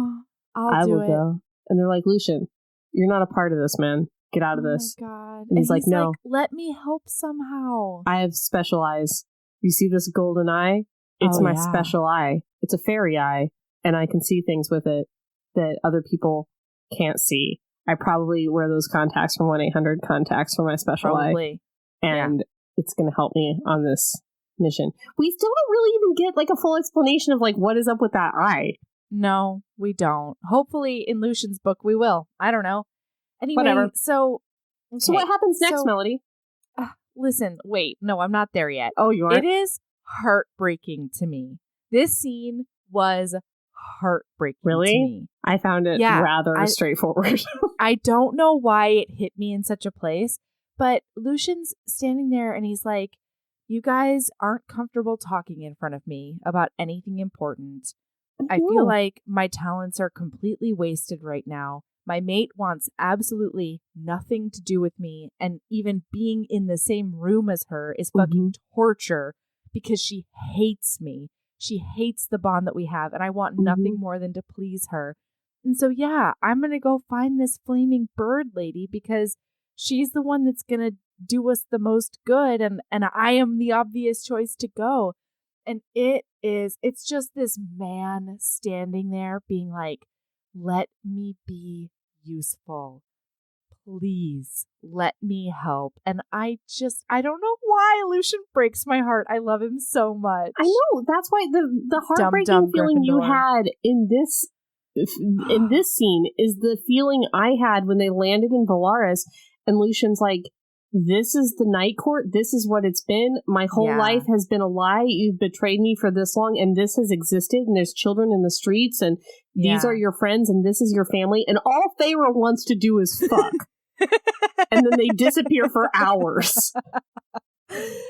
I will go. And they're like, Lucien, you're not a part of this, man. Get out of this. Oh my God. And he's like, no. Let me help somehow. I have special eyes. You see this golden eye? It's my special eye. It's a fairy eye, and I can see things with it that other people can't see. I probably wear those contacts from 1-800 contacts for my special eye. And it's going to help me on this mission. We still don't really even get like a full explanation of like what is up with that eye. No, we don't. Hopefully in Lucien's book we will. I don't know. Anyway, whatever. So what happens next, Melody? Listen, wait. No, I'm not there yet. Oh, you aren't? It is heartbreaking to me. This scene was heartbreaking to me. I found it rather straightforward. I don't know why it hit me in such a place, but Lucien's standing there and he's like, you guys aren't comfortable talking in front of me about anything important. I feel like my talents are completely wasted right now. My mate wants absolutely nothing to do with me, and even being in the same room as her is fucking torture because she hates me. She hates the bond that we have, and I want nothing more than to please her. And so, I'm going to go find this flaming bird lady because she's the one that's going to do us the most good, and I am the obvious choice to go. And it's just this man standing there being like, let me be useful. Please let me help. And I don't know why Lucien breaks my heart. I love him so much. I know. That's why the heartbreaking feeling Gryffindor. You had in this scene is the feeling I had when they landed in Valaris and Lucien's like, this is the Night Court. This is what it's been. My whole life has been a lie. You've betrayed me for this long, and this has existed, and there's children in the streets, and these are your friends, and this is your family, and all Feyre wants to do is fuck. And then they disappear for hours.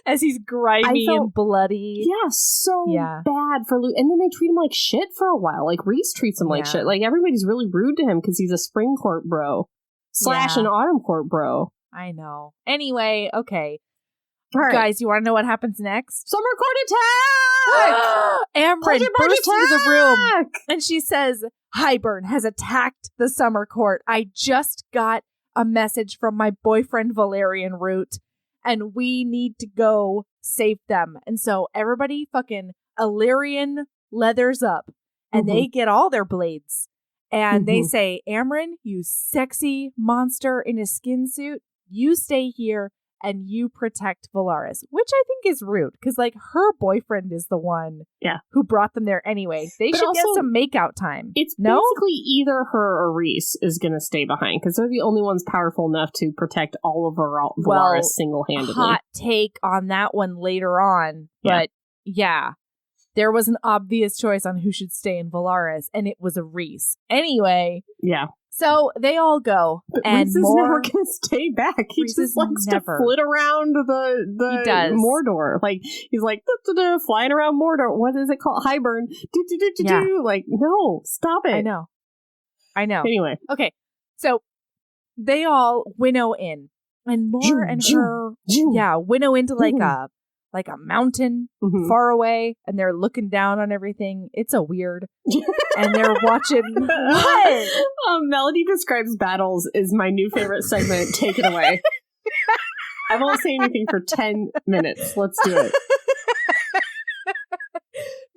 As he's grimy and bloody. Yeah, so bad for Luke. And then they treat him like shit for a while. Like, Rhys treats him like shit. Like, everybody's really rude to him because he's a Spring Court bro. / an Autumn Court bro. I know. Anyway, okay. All right. Guys, you want to know what happens next? Summer Court attack! Amryn bursts into the room and she says, Hybern has attacked the Summer Court. I just got a message from my boyfriend Valerian Root and we need to go save them. And so everybody fucking Illyrian leathers up and they get all their blades. And they say, Amryn, you sexy monster in a skin suit, you stay here and you protect Valaris, which I think is rude because, like, her boyfriend is the one who brought them there anyway. They should get some makeout time. It's basically either her or Rhys is going to stay behind because they're the only ones powerful enough to protect all of Valaris single-handedly. Hot take on that one later on, but there was an obvious choice on who should stay in Valaris, and it was a Rhys. Anyway. Yeah. So they all go, but and Rhys is never gonna stay back. He just likes to flit around the Mordor. Like he's like flying around Mordor. What is it called? Hybern. Like no, stop it. I know. Anyway, okay. So they all winnow in, and Mor and her winnow into like a mountain far away, and they're looking down on everything. It's a weird. And they're watching. What? Melody Describes Battles is my new favorite segment. Take it away. I won't say anything for 10 minutes. Let's do it.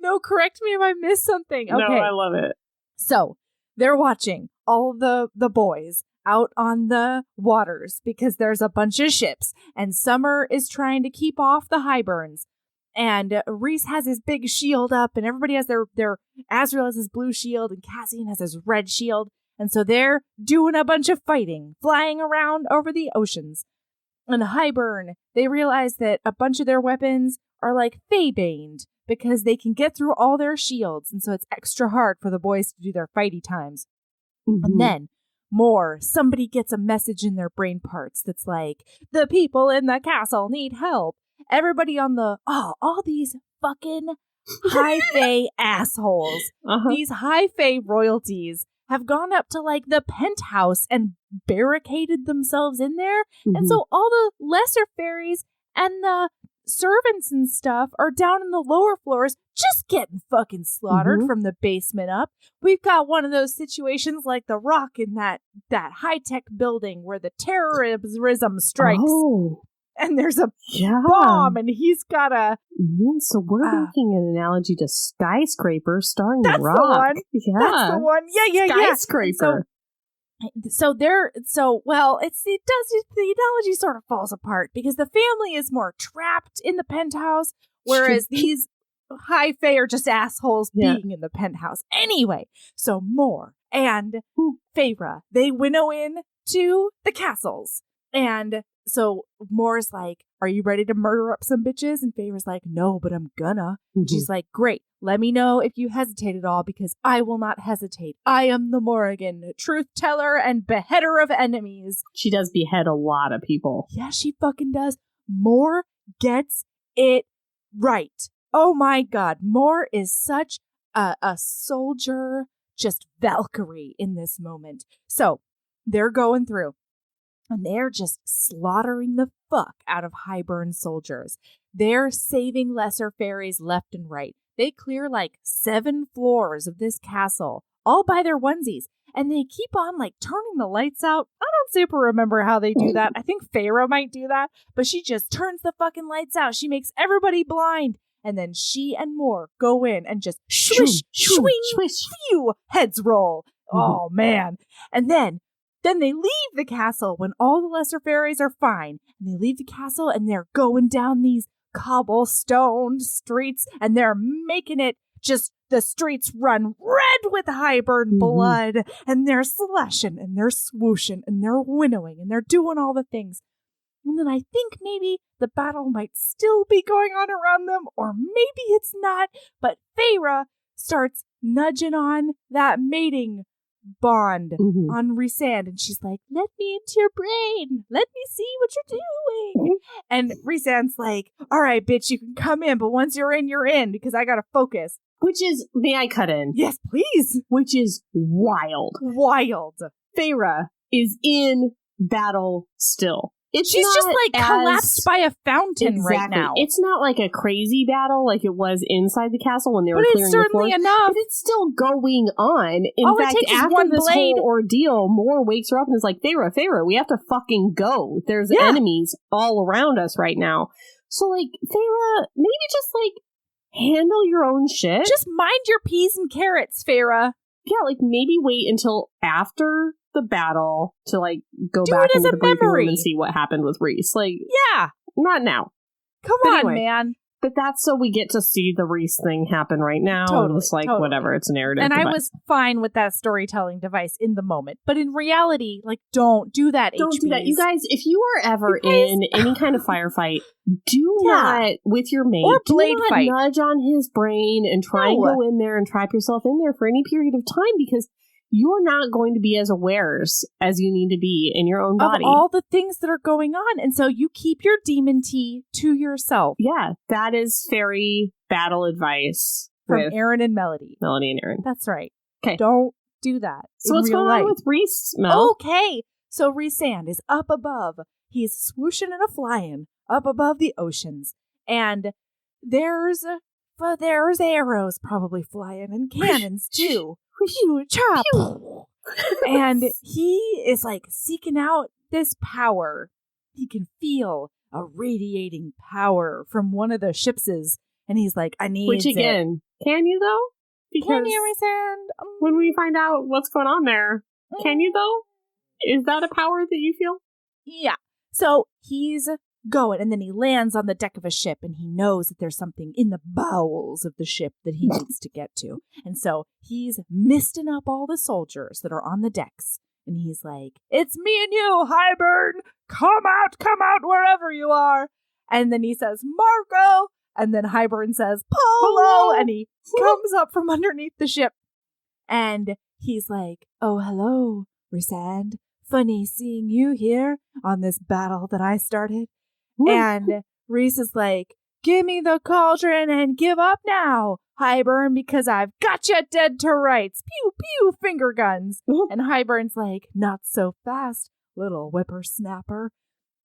No, correct me if I missed something. Okay. No, I love it. So they're watching all the boys out on the waters because there's a bunch of ships, and Summer is trying to keep off the Hyberns, and Rhys has his big shield up, and everybody has their Azrael has his blue shield, and Cassian has his red shield, and so they're doing a bunch of fighting, flying around over the oceans. And Hybern, they realize that a bunch of their weapons are like Fey-baned because they can get through all their shields, and so it's extra hard for the boys to do their fighty times. And then somebody gets a message in their brain parts that's like, the people in the castle need help. Everybody on all these fucking high fae assholes, these high fae royalties have gone up to like the penthouse and barricaded themselves in there. And so all the lesser fairies and the servants and stuff are down in the lower floors just getting fucking slaughtered from the basement up. We've got one of those situations like The Rock in that high-tech building where the terrorism strikes. And there's a bomb, and he's got a... So we're making an analogy to Skyscraper starring The Rock. The one. Yeah. That's the one. Yeah. Skyscraper. The analogy sort of falls apart because the family is more trapped in the penthouse, whereas these high fae are just assholes being in the penthouse. Anyway, so Mor and Feyre, they winnow in to the castles. And so Mor's like, are you ready to murder up some bitches? And Feyre's like, no, but I'm gonna. She's like, great. Let me know if you hesitate at all because I will not hesitate. I am the Morrigan, truth teller and beheader of enemies. She does behead a lot of people. Yeah, she fucking does. Mor gets it right. Oh my God. Mor is such a soldier, just Valkyrie in this moment. So they're going through. And they're just slaughtering the fuck out of Hybern soldiers. They're saving lesser fairies left and right. They clear like 7 floors of this castle, all by their onesies. And they keep on like turning the lights out. I don't super remember how they do that. I think Feyre might do that. But she just turns the fucking lights out. She makes everybody blind. And then she and Mor go in and just swish, swing, phew, heads roll. Oh, man. And then they leave the castle when all the lesser fairies are fine. And they leave the castle and they're going down these cobblestone streets and they're making it just the streets run red with Hybern blood. And they're slashing and they're swooshing and they're winnowing and they're doing all the things. And then I think maybe the battle might still be going on around them, or maybe it's not. But Feyre starts nudging on that mating bond on Rhysand, and she's like, let me into your brain, let me see what you're doing. And Rhysand's like, all right, bitch, you can come in, but once you're in because I gotta focus. Which is, may I cut in? Yes, please. Which is wild. Feyre is in battle still. She's just like collapsed by a fountain right now. It's not like a crazy battle like it was inside the castle when they were clearing the floors. But it's certainly enough. But it's still going on. In fact, after this whole ordeal, Mor wakes her up and is like, Feyre, we have to fucking go. There's enemies all around us right now. So, like, Feyre, maybe just, like, handle your own shit. Just mind your peas and carrots, Feyre. Yeah, like, maybe wait until after the battle to like go back into the briefing room and see what happened with Rhys. Like, yeah, not now. Come on, man. But that's so we get to see the Rhys thing happen right now. Totally, it's like, whatever, it's a narrative and device. I was fine with that storytelling device in the moment. But in reality, like, don't do that, Don't do that. You guys, if you are ever in any kind of firefight, do not, with your mate, or blade fight, nudge on his brain and try and go in there and trap yourself in there for any period of time, because you're not going to be as aware as you need to be in your own body. Of all the things that are going on. And so you keep your demon tea to yourself. Yeah, that is fairy battle advice. From Aaron and Melody. Melody and Aaron. That's right. Okay. Don't do that. So what's going on with Rhys, Mel? Okay. So Rhysand is up above. He's swooshing and a-flying up above the oceans. And there's arrows probably flying and cannons too. Chop. And he is like seeking out this power. He can feel a radiating power from one of the shipses, and he's like, I need Which again, can you though? Because can you, Rhysand? When we find out what's going on there, can you though? Is that a power that you feel? Yeah. So he's going, and then he lands on the deck of a ship, and he knows that there's something in the bowels of the ship that he needs to get to. And so he's misting up all the soldiers that are on the decks, and he's like, it's me and you, Hybern! Come out wherever you are! And then he says, Marco! And then Hybern says, Polo! And he comes up from underneath the ship, and he's like, oh, hello, Rhysand. Funny seeing you here on this battle that I started. And Rhys is like, give me the cauldron and give up now, Hybern, because I've got you dead to rights. Pew, pew, finger guns. And Hybern's like, not so fast, little whippersnapper.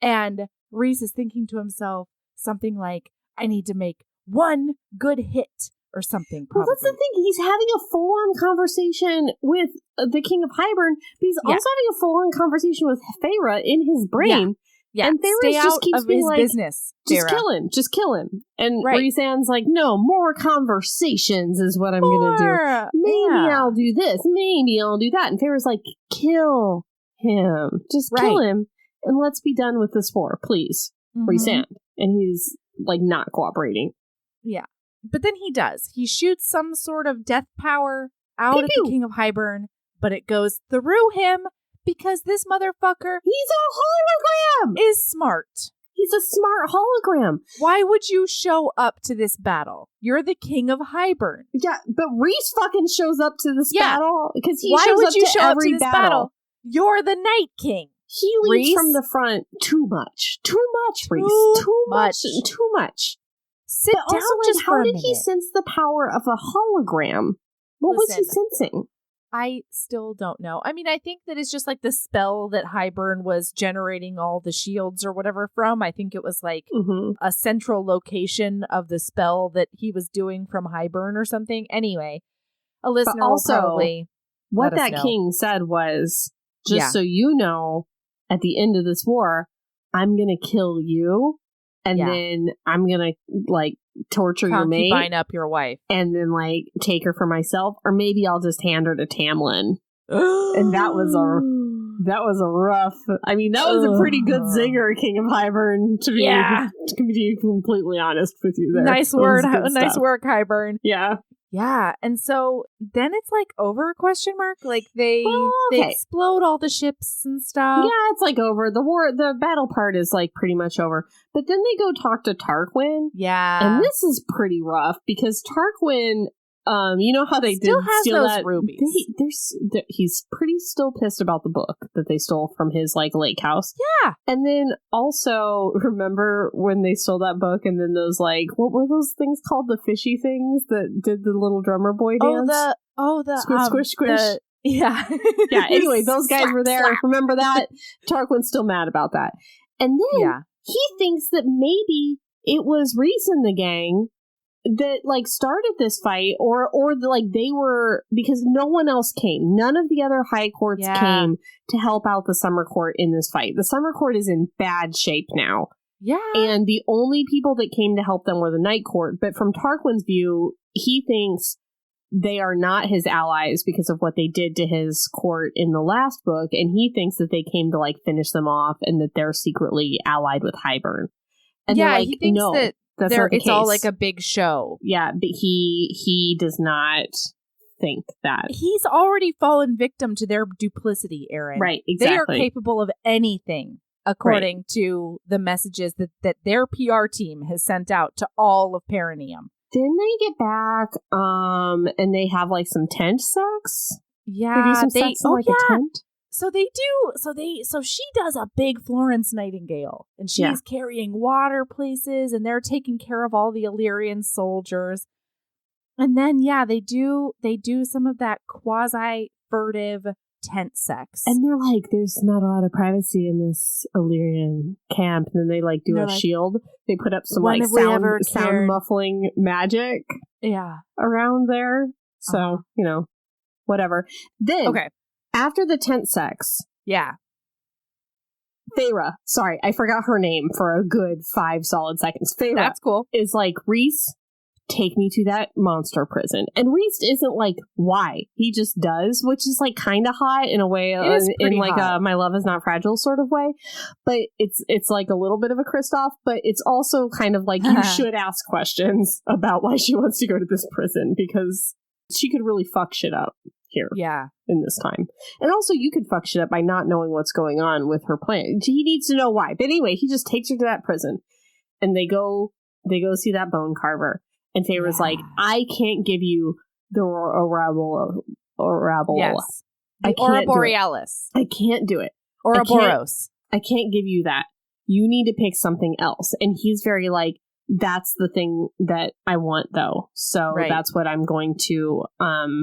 And Rhys is thinking to himself something like, I need to make one good hit or something, probably. Well, that's the thing. He's having a full-on conversation with the King of Hybern, but he's also having a full-on conversation with Feyre in his brain. Yeah, and Feyre just keeps being like, business. Just kill him. And Rhysand's like, no, more conversations is what I'm going to do. Maybe I'll do this. Maybe I'll do that. And Feyre's like, kill him. Just kill him. And let's be done with this war, please. Rhysand. And he's like not cooperating. Yeah. But then he does. He shoots some sort of death power out at the King of Hybern, but it goes through him. Because this motherfucker, he's a hologram, is smart. He's a smart hologram. Why would you show up to this battle? You're the King of Hybern. Yeah, but Rhys fucking shows up to this battle because he Why shows would up you to show every up to this battle? You're the Night King. He leads from the front too much. Too much, Rhys. Too much. Sit down just for a minute. How did he sense the power of a hologram? What was he sensing? I still don't know. I mean, I think that it's just like the spell that Hybern was generating all the shields or whatever from. I think it was like a central location of the spell that he was doing from Hybern or something. Anyway, a listener will probably what that king said was, just so you know, at the end of this war, I'm going to kill you. And then I'm going to, like, torture your mate. Concubine up your wife. And then, like, take her for myself. Or maybe I'll just hand her to Tamlin. And that was a rough... I mean, that was a pretty good zinger, King of Hybern, to be completely honest with you there. Nice work, Hybern. Yeah. Yeah, and so then it's like over, question mark? Like they explode all the ships and stuff. Yeah, it's like over. The battle part is like pretty much over. But then they go talk to Tarquin. Yeah. And this is pretty rough because Tarquin, you know how they still did has steal those that rubies. He's pretty still pissed about the book that they stole from his like lake house. Yeah. And then also remember when they stole that book and then those like what were those things called, the fishy things that did the little drummer boy dance? The squish squish squish. Yeah. Yeah, anyway, those guys were there. Slap. Remember that? Tarquin's still mad about that. And then he thinks that maybe it was Rhys and the gang that like started this fight or like they were, because no one else came. None of the other high courts came to help out the summer court in this fight. The summer court is in bad shape now. Yeah. And the only people that came to help them were the night court. But from Tarquin's view, he thinks they are not his allies because of what they did to his court in the last book, and he thinks that they came to like finish them off and that they're secretly allied with Hybern. And yeah, like, he thinks no, that that's not the it's case. all like a big show. Yeah, but he does not think that. He's already fallen victim to their duplicity, Aaron. Right, exactly. They are capable of anything, according to the messages that their PR team has sent out to all of Perineum. Then they get back, and they have like some tent sex. Yeah, they do some sex in, like, a tent. So they do. So she does a big Florence Nightingale, and she's carrying water places, and they're taking care of all the Illyrian soldiers. And then they do some of that quasi furtive tent sex. And they're like, there's not a lot of privacy in this Illyrian camp. And then they like do a shield. They put up some like sound muffling magic around there. So, whatever. Then after the tent sex. Yeah. Feyre, sorry, I forgot her name for a good 5 solid seconds. Feyre, that's cool. Is like, Rhys, take me to that monster prison. And Rhys isn't like, why? He just does, which is like kind of hot in a way, in like a my love is not fragile sort of way. But it's like a little bit of a Kristoff, but it's also kind of like you should ask questions about why she wants to go to this prison, because she could really fuck shit up here in this time. And also you could fuck shit up by not knowing what's going on with her plan. He needs to know why. But anyway, he just takes her to that prison and they go see that bone carver. And Feyre's like, I can't give you the Orable. Yes. The Aurora Borealis. I can't do it. Ouroboros. I can't give you that. You need to pick something else. And he's very like, that's the thing that I want, though. So that's what I'm going to have.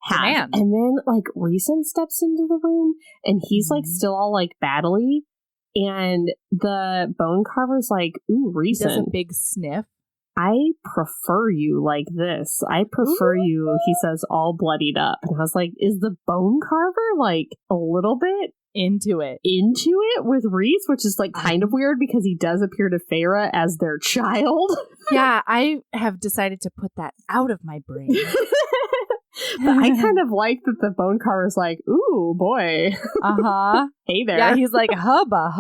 Demand. And then like Rhys steps into the room and he's like still all like battly. And the bone carver's like, ooh, Rhys. He does a big sniff. I prefer you like this. I prefer you, he says, all bloodied up. And I was like, is the bone carver like a little bit into it with Rhys, which is like kind of weird because he does appear to Feyre as their child. Yeah, I have decided to put that out of my brain. But I kind of like that the bone carver's like, ooh, boy. Hey there. Yeah, he's like, hubba.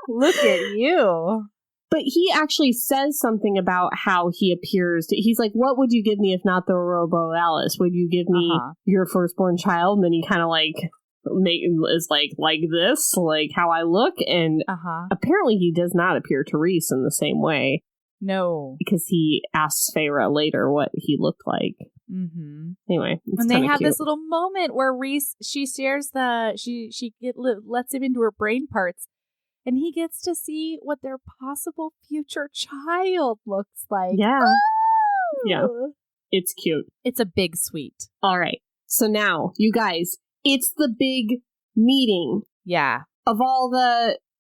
Look at you. But he actually says something about how he appears to, he's like, what would you give me if not the Aurora Borealis? Would you give me your firstborn child? And then he kind of like is like this, like how I look. And apparently he does not appear to Rhys in the same way. No. Because he asks Feyre later what he looked like. Anyway. And they have this little moment where Rhys, she shares lets him into her brain parts. And he gets to see what their possible future child looks like. Yeah. Oh! Yeah. It's cute. It's a big sweet. All right. So now, you guys, it's the big meeting. Yeah. Of all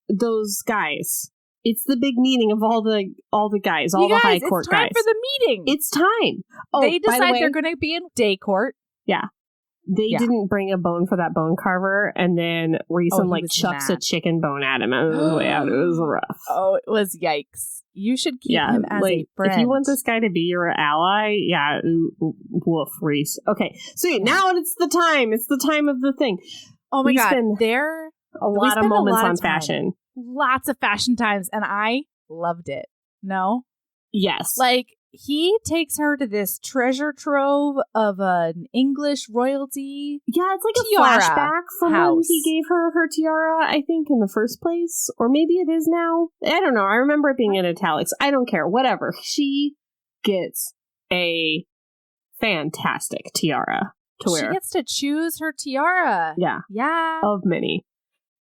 those guys. It's the big meeting of all the guys, all the high court guys. It's time for the meeting. It's time. Oh, they decide they're going to be in day court. Yeah. They didn't bring a bone for that bone carver, and then Rhys chucks a chicken bone at him on his way out. It was rough. Oh, it was yikes. You should keep him as a friend. If you want this guy to be your ally, woof, Rhys. Okay, so now it's the time. It's the time of the thing. Oh my God. There a lot of moments on fashion. Lots of fashion times, and I loved it. No? Yes. Like, he takes her to this treasure trove of an English royalty. Yeah, it's like a flashback from when he gave her tiara, I think, in the first place. Or maybe it is now. I don't know. I remember it being in italics. I don't care. Whatever. She gets a fantastic tiara to wear. She gets to choose her tiara. Yeah. Yeah. Of many.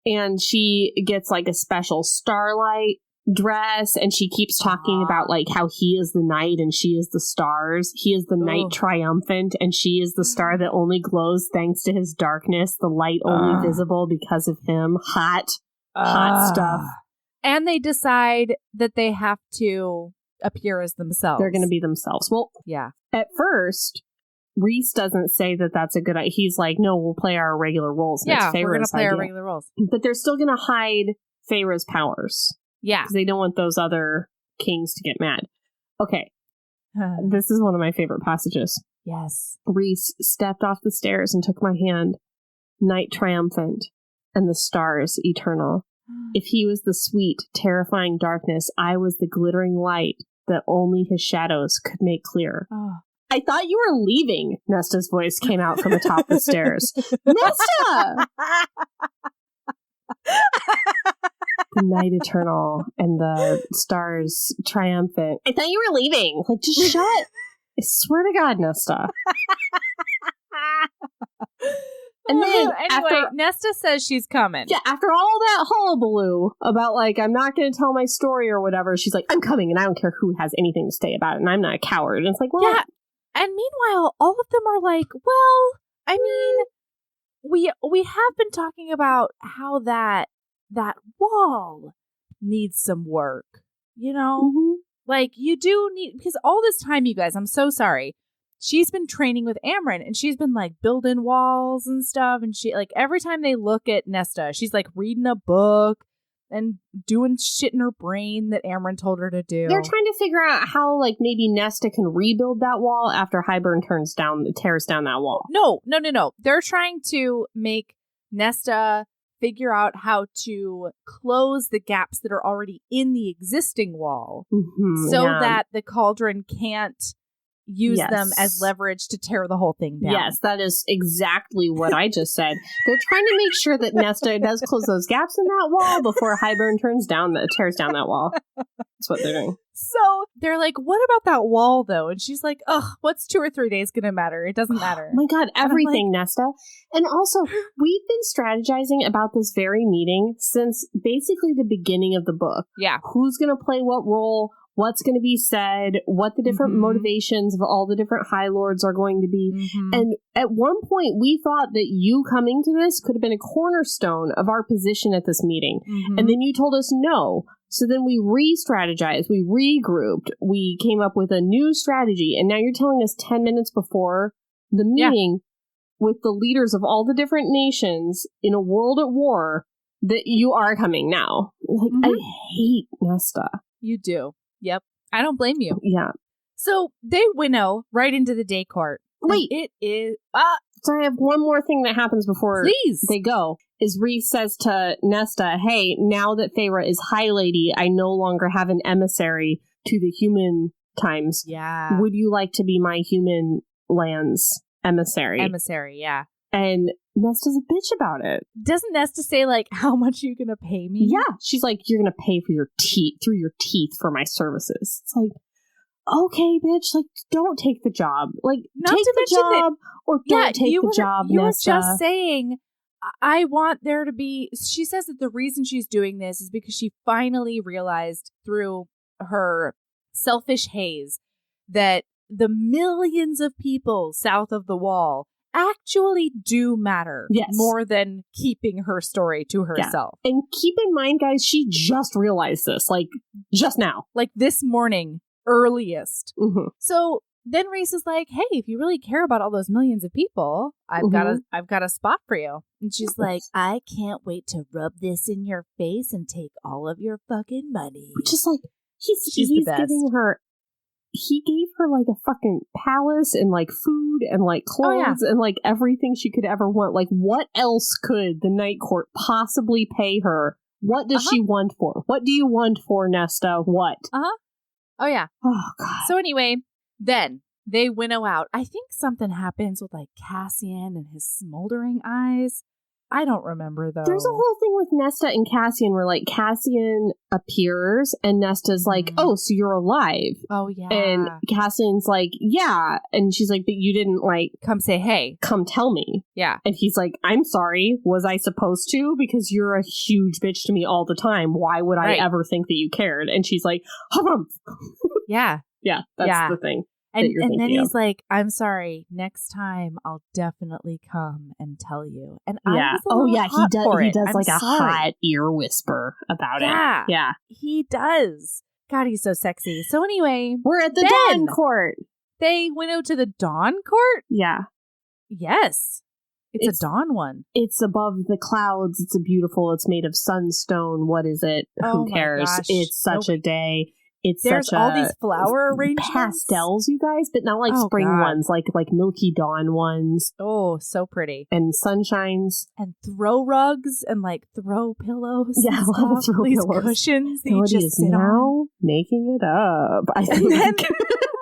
And she gets like a special starlight dress, and she keeps talking about like how he is the night and she is the stars. He is the night triumphant and she is the star that only glows thanks to his darkness, the light only visible because of him. Hot stuff. And they decide that they have to appear as themselves. They're going to be themselves. Well, yeah. At first, Rhys doesn't say that that's a good idea. He's like, no, we'll play our regular roles. Yeah, we're going to play our regular roles. But they're still going to hide Feyre's powers. Yeah. Because they don't want those other kings to get mad. Okay. This is one of my favorite passages. Yes. Rhys stepped off the stairs and took my hand. Night triumphant, and the stars eternal. If he was the sweet, terrifying darkness, I was the glittering light that only his shadows could make clear. Oh. I thought you were leaving, Nesta's voice came out from atop the stairs. Nesta! The night eternal and the stars triumphant. I thought you were leaving. Like, just shut. I swear to God, Nesta. And then anyway, Nesta says she's coming. Yeah, after all that hullabaloo about, like, I'm not going to tell my story or whatever, she's like, I'm coming, and I don't care who has anything to say about it, and I'm not a coward. And it's like, well... Yeah, and meanwhile, all of them are like, well, I mean, we have been talking about how that wall needs some work, you know? Mm-hmm. Like, you do need... Because all this time, you guys, I'm so sorry. She's been training with Amren, and she's been, like, building walls and stuff, and she, like, every time they look at Nesta, she's, like, reading a book and doing shit in her brain that Amren told her to do. They're trying to figure out how, like, maybe Nesta can rebuild that wall after Hybern tears down that wall. No. They're trying to make Nesta figure out how to close the gaps that are already in the existing wall so that the cauldron can't use them as leverage to tear the whole thing down. Yes, that is exactly what I just said. They're trying to make sure that Nesta does close those gaps in that wall before Hybern tears down that wall. That's what they're doing. So they're like, what about that wall, though? And she's like, ugh, what's 2 or 3 days going to matter? It doesn't matter. Oh my God, everything, Nesta. And also, we've been strategizing about this very meeting since basically the beginning of the book. Yeah. Who's going to play what role? What's going to be said, what the different motivations of all the different High Lords are going to be. And at one point, we thought that you coming to this could have been a cornerstone of our position at this meeting. And then you told us no. So then we re-strategized, we regrouped, we came up with a new strategy. And now you're telling us 10 minutes before the meeting with the leaders of all the different nations in a world at war that you are coming now. Like, I hate Nesta. You do. Yep. I don't blame you. Yeah. So they winnow right into the day court. Wait. It is... Sorry, I have one more thing that happens before they go. Is Rhys says to Nesta, hey, now that Feyre is High Lady, I no longer have an emissary to the human times. Yeah. Would you like to be my human lands emissary? Emissary, yeah. And Nesta's a bitch about it. Doesn't Nesta say, like, how much are you going to pay me? Yeah. She's like, you're going to pay for your teeth for my services. It's like, okay, bitch, like, don't take the job. Like, not take to the job or don't take the job, you Nesta. You were just saying, I want there to be... She says that the reason she's doing this is because she finally realized through her selfish haze that the millions of people south of the wall actually do matter more than keeping her story to herself. And keep in mind, guys, she just realized this, like, just now. Like, this morning, earliest. So then Rhys is like, hey, if you really care about all those millions of people, I've got a spot for you. And she's like, I can't wait to rub this in your face and take all of your fucking money. Just like, he's giving her... He gave her, like, a fucking palace and, like, food and, like, clothes and, like, everything she could ever want. Like, what else could the Night Court possibly pay her? What does she want for? What do you want for, Nesta? What? Oh, yeah. Oh, God. So, anyway, then they winnow out. I think something happens with, like, Cassian and his smoldering eyes. I don't remember, though. There's a whole thing with Nesta and Cassian where, like, Cassian appears and Nesta's like, oh, so you're alive. Oh, yeah. And Cassian's like, yeah. And she's like, but you didn't, like... Come say hey. Come tell me. Yeah. And he's like, I'm sorry. Was I supposed to? Because you're a huge bitch to me all the time. Why would I ever think that you cared? And she's like, harumph. Yeah. Yeah, that's the thing. And then he's like, I'm sorry, next time I'll definitely come and tell you. And I was he does like a hot ear whisper about it. Yeah. He does. God, he's so sexy. So anyway, we're at the Dawn Court. They winnow to the Dawn Court? Yeah. Yes. It's a dawn one. It's above the clouds. It's made of sunstone. What is it? Who cares? Gosh. It's such a day. There's all these flower arrangements. Pastels, you guys, but not like spring ones, like Milky Dawn ones. Oh, so pretty. And sunshines. And throw rugs and like throw pillows. Yeah, a lot of throw these pillows. Cushions that you just sit on. Making it up.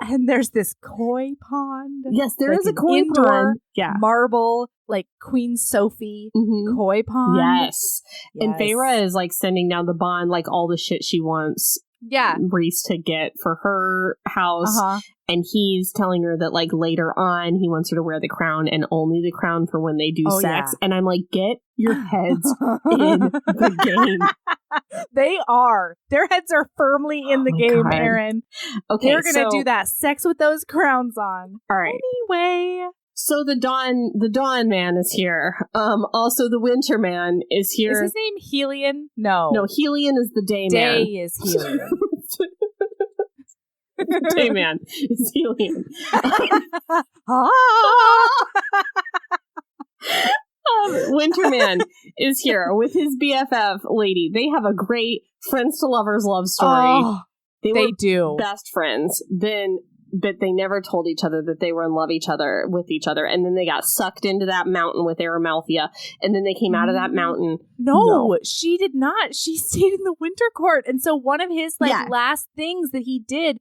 And there's this koi pond. Yes, there is a koi pond. Yeah. Marble, like Queen Sophie koi pond. Yes. And Feyre is like sending down the bond, like all the shit she wants Rhys to get for her house. And he's telling her that like later on he wants her to wear the crown and only the crown for when they do sex. And I'm like, get your heads in the game. They are. Their heads are firmly in the game, God. Aaron. Okay, they're gonna do that sex with those crowns on. All right. Anyway. So the Dawn man is here. Also the Winter man is here. Is his name Helion? No, Helion is the Day man. Day is Helion. Day man is Helion. Winter man is here with his BFF lady. They have a great friends to lovers love story. They do best friends. But they never told each other that they were in love with each other. And then they got sucked into that mountain with Aramalthea. And then they came out of that mountain. No, she did not. She stayed in the Winter Court. And so one of his last things that he did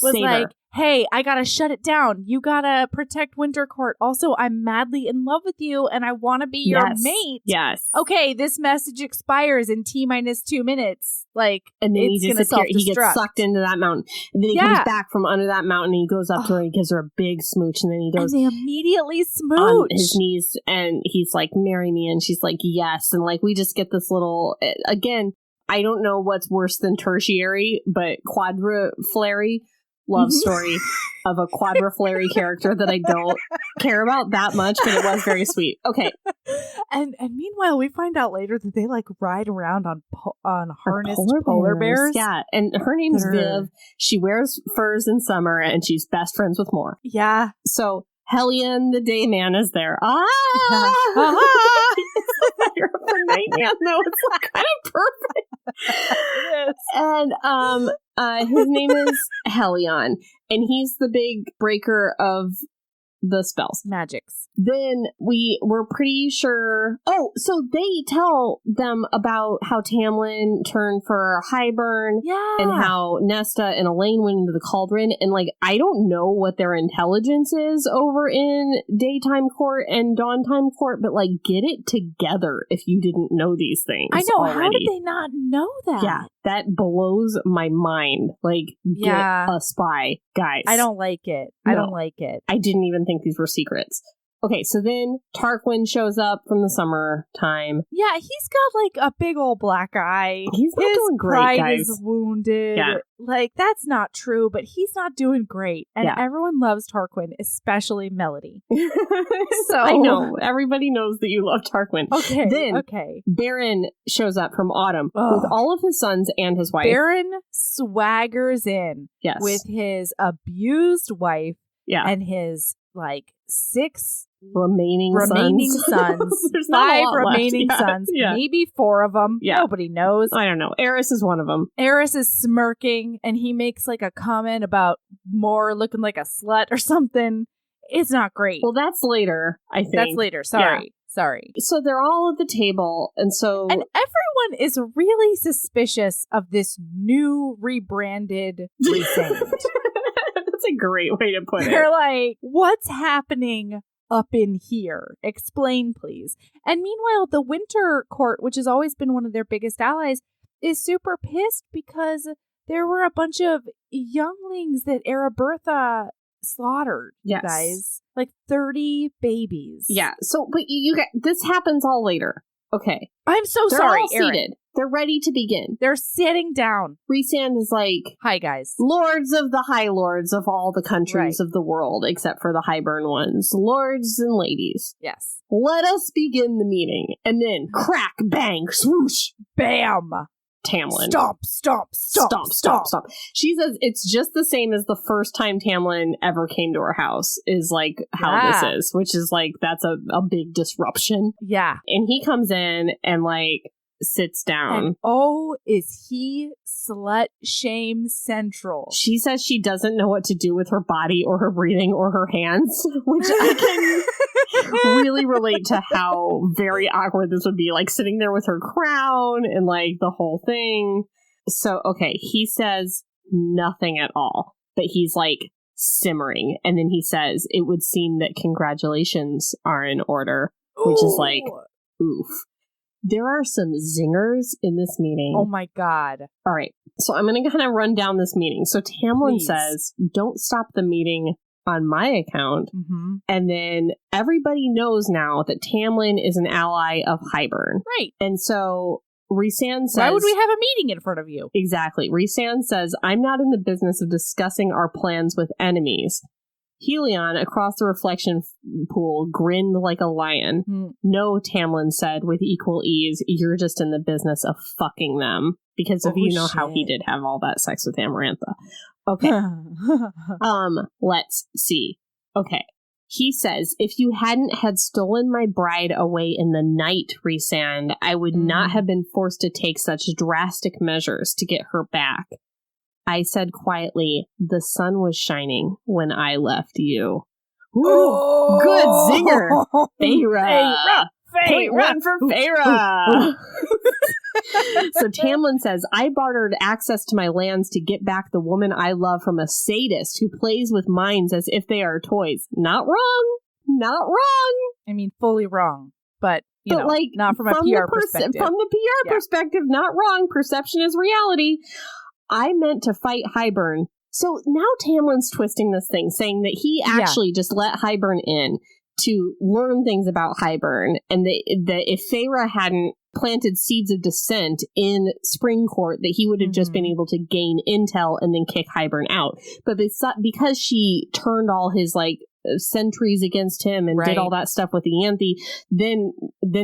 was like, hey, I gotta shut it down. You gotta protect Winter Court. Also, I'm madly in love with you and I want to be your mate. Yes. Okay, this message expires in T-2 minutes. Like, and then he gets sucked into that mountain. And then he comes back from under that mountain and he goes up to her and he gives her a big smooch. And then he goes, and they immediately smooch on his knees and he's like, marry me. And she's like, yes. And like, we just get this little, again, I don't know what's worse than tertiary, but quadriflary love story of a quadriflary character that I don't care about that much, but it was very sweet. Okay. And meanwhile, we find out later that they like ride around on harnessed polar bears. Yeah, and her name's Viv. She wears furs in summer, and she's best friends with Moore. Yeah. So Helion, the Day man, is there. You're a nightmare. No, it's like kind of perfect. Yes. And his name is Helion, and he's the big breaker of the spells. Magics. Then we were pretty sure... Oh, so they tell them about how Tamlin turned for Highburn. Yeah. And how Nesta and Elain went into the cauldron. And, like, I don't know what their intelligence is over in Daytime Court and Dawntime Court, but, like, get it together if you didn't know these things I know. already. How did they not know that? Yeah, that blows my mind. Like, get a spy, guys. I don't like it. No. I don't like it. I didn't even think these were secrets. Okay, so then Tarquin shows up from the summertime. Yeah, he's got like a big old black eye. He's not doing great, pride guys. Is wounded. Yeah. Like, that's not true, but he's not doing great. And everyone loves Tarquin, especially Melody. So I know. Everybody knows that you love Tarquin. Okay. Then Baron shows up from Autumn with all of his sons and his wife. Baron swaggers in with his abused wife and his like 6 remaining sons. There's 5 remaining sons. Yeah. Maybe 4 of them. Yeah. Nobody knows. I don't know. Eris is one of them. Eris is smirking and he makes like a comment about Moore looking like a slut or something. It's not great. Well, that's later, I think. That's later. Sorry. So they're all at the table, and everyone is really suspicious of this new rebranded Rhysand. That's a great way to put it. They're like, what's happening up in here? Explain, please. And meanwhile, the Winter Court, which has always been one of their biggest allies, is super pissed because there were a bunch of younglings that Arabertha slaughtered, you guys. Like 30 babies. Yeah. So, but you get this happens all later. Okay. I'm so sorry, all Aaron. Seated. They're ready to begin. They're sitting down. Rhysand is like, hi, guys. Lords of the High Lords of all the countries of the world, except for the Highburn ones. Lords and ladies. Yes. Let us begin the meeting. And then, crack, bang, swoosh. Bam. Tamlin. Stomp. She says it's just the same as the first time Tamlin ever came to her house is like how this is, which is like, that's a big disruption. Yeah. And he comes in and like sits down. And is he slut shame central? She says she doesn't know what to do with her body or her breathing or her hands, which I can really relate to how very awkward this would be, like sitting there with her crown and like the whole thing. So, okay, he says nothing at all, but he's like simmering. And then he says, it would seem that congratulations are in order, which is like, oof. There are some zingers in this meeting. Oh my God. All right. So I'm going to kind of run down this meeting. So Tamlin says, don't stop the meeting on my account. Mm-hmm. And then everybody knows now that Tamlin is an ally of Hybern. Right. And so Rhysand says... Why would we have a meeting in front of you? Exactly. Rhysand says, I'm not in the business of discussing our plans with enemies. Helion, across the reflection pool, grinned like a lion. No, Tamlin said with equal ease, you're just in the business of fucking them. Because if you know how he did have all that sex with Amarantha. Okay. Let's see. Okay. He says, if you hadn't had stolen my bride away in the night, Rhysand, I would not have been forced to take such drastic measures to get her back. I said quietly, the sun was shining when I left you. Ooh, good zinger. Feyre. Run for Feyre. So Tamlin says, I bartered access to my lands to get back the woman I love from a sadist who plays with minds as if they are toys. Not wrong. Not wrong. I mean, fully wrong. But, you know, like, not from a PR perspective. From the PR perspective, not wrong. Perception is reality. I meant to fight Hybern. So now Tamlin's twisting this thing, saying that he actually just let Hybern in to learn things about Hybern, and that if Feyre hadn't planted seeds of dissent in Springcourt, that he would have just been able to gain intel and then kick Hybern out. But because she turned all his like sentries against him and did all that stuff with the Anthe, then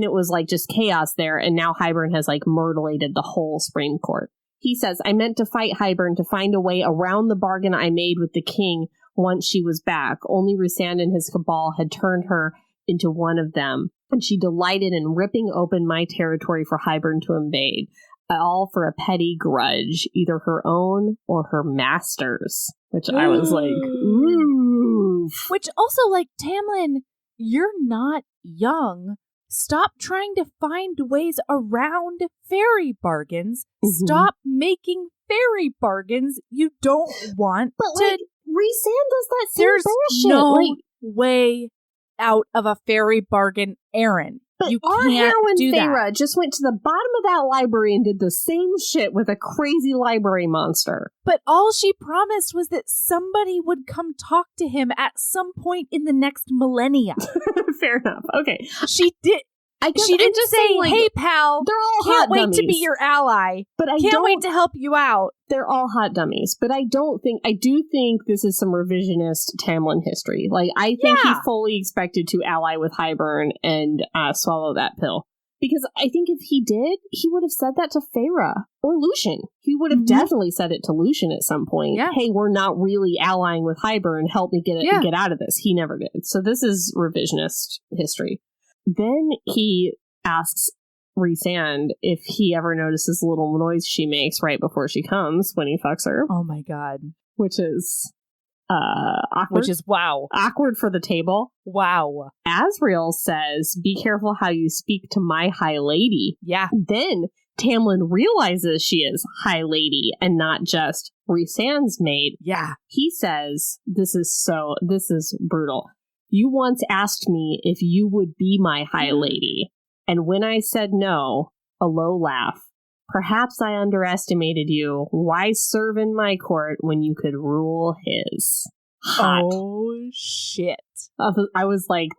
it was like just chaos there, and now Hybern has like mutilated the whole Springcourt. He says, I meant to fight Hybern to find a way around the bargain I made with the king once she was back. Only Rhysand and his cabal had turned her into one of them, and she delighted in ripping open my territory for Hybern to invade, all for a petty grudge, either her own or her master's, which I was like, ooh. Which also, like, Tamlin, you're not young. Stop trying to find ways around fairy bargains. Stop making fairy bargains you don't want but to. Like, Rhysand does that same There's bullshit. no way out of a fairy bargain, Aaron. But you our can't heroine do Feyre that. just went to the bottom of that library and did the same shit with a crazy library monster. But all she promised was that somebody would come talk to him at some point in the next millennia. Fair enough. Okay. She did. She didn't just say, like, hey, pal, they're all can't hot wait dummies. to be your ally. But I can't wait to help you out. They're all hot dummies. But I do think this is some revisionist Tamlin history. Like, I think he fully expected to ally with Hybern and swallow that pill. Because I think if he did, he would have said that to Feyre or Lucien. He would have definitely said it to Lucien at some point. Yeah. Hey, we're not really allying with Hybern. Help me get out of this. He never did. So this is revisionist history. Then he asks Rhysand if he ever notices the little noise she makes right before she comes when he fucks her. Oh my god. Which is awkward. Which is wow. Awkward for the table. Wow. Asriel says, be careful how you speak to my high lady. Yeah. Then Tamlin realizes she is high lady and not just Rhysand's maid. Yeah. He says, this is brutal. You once asked me if you would be my high lady, and when I said no, a low laugh. Perhaps I underestimated you. Why serve in my court when you could rule his? Hot. Oh, shit. I was like,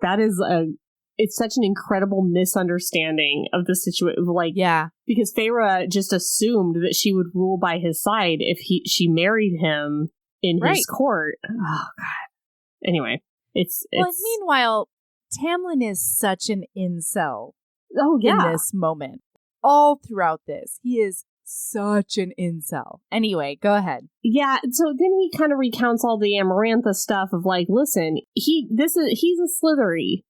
it's such an incredible misunderstanding of the situation. Like, yeah, because Feyre just assumed that she would rule by his side if she married him in his court. Oh, God. Anyway. Meanwhile, Tamlin is such an incel. Oh, yeah. In this moment. All throughout this. He is such an incel. Anyway, go ahead. Yeah, so then he kind of recounts all the Amarantha stuff of like, listen, he's a Slytherin.